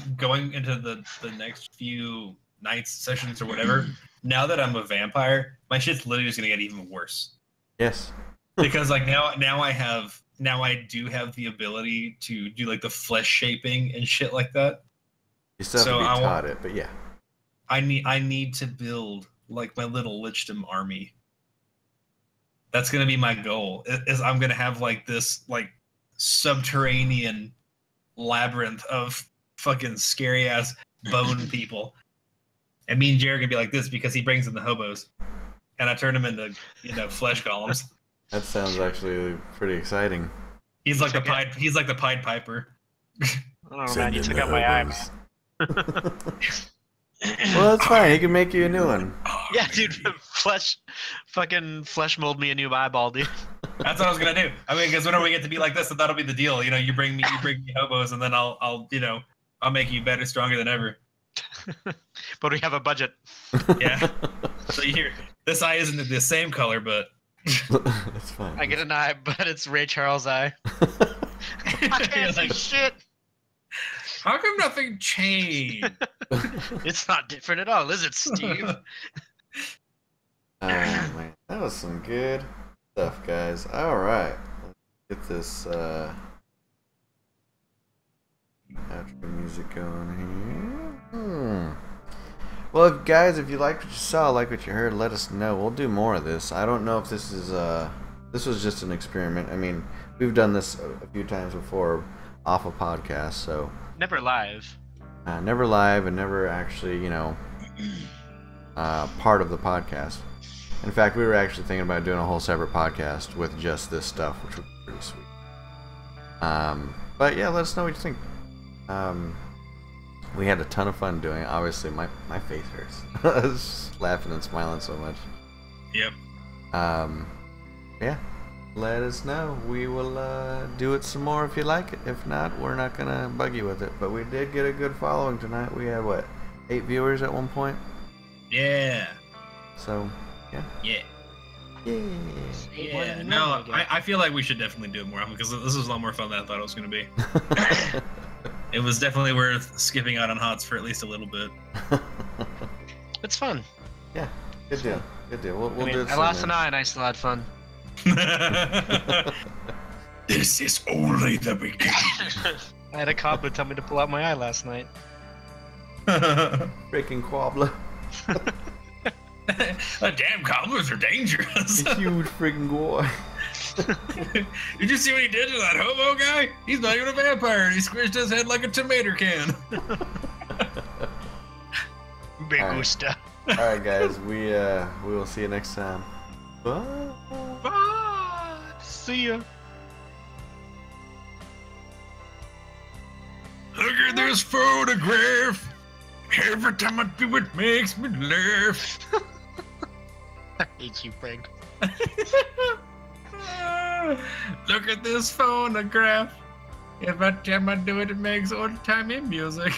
into the next few nights, sessions, or whatever. Now that I'm a vampire, my shit's literally just gonna get even worse. Yes. Because like now I do have the ability to do like the flesh shaping and shit like that. You still have to be taught it, but yeah. I need to build like my little Lichdom army. That's gonna be my goal. Is I'm gonna have like this like subterranean labyrinth of fucking scary ass bone people. And me and Jared are gonna be like this because he brings in the hobos, and I turn them into flesh golems. That sounds actually pretty exciting. He's like the Pied Piper. Oh man, you took out my eye. Well, that's fine. He can make you a new one. Yeah, dude, fucking flesh mold me a new eyeball, dude. That's what I was gonna do. I mean, because whenever we get to be like this, then that'll be the deal. You bring me hobos, and then I'll make you better, stronger than ever. But we have a budget. Yeah. So this eye isn't the same color, but That's fine. I get an eye, but it's Ray Charles' eye. I can't see shit. How come nothing changed? It's not different at all, is it, Steve? Oh man, that was some good stuff, guys. All right, let's get this outro music going here. Well, guys, if you liked what you saw, like what you heard, let us know. We'll do more of this. I don't know if this is this was just an experiment. I mean, we've done this a few times before off a podcast, so Never live. never live and never actually, part of the podcast. In fact, we were actually thinking about doing a whole separate podcast with just this stuff, which would be pretty sweet. But yeah, let us know what you think. We had a ton of fun doing it. Obviously, my face hurts. I was just laughing and smiling so much. Yep. Yeah. Let us know. We will do it some more if you like it. If not, we're not gonna bug you with it. But we did get a good following tonight. We had 8 viewers at one point. Yeah. So, yeah. Yeah. Yeah. No, I feel like we should definitely do it more often because this was a lot more fun than I thought it was going to be. It was definitely worth skipping out on HOTS for at least a little bit. It's fun. Yeah. Good deal. Good deal. We'll do it I soon, lost man. an eye and I still had fun. This is only the beginning. I had a cobbler tell me to pull out my eye last night. Freaking quabbler. Damn cobblers are dangerous. A huge freaking boy. Did you see what he did to that hobo guy? He's not even a vampire. He squished his head like a tomato can. Big All right. gusta. Alright guys, we will see you next time. Bye. Bye. See ya. Look at this photograph. Every time I do it makes me laugh. I hate you, Frank. Look at this phonograph. Every time I do it, it makes old-timey music.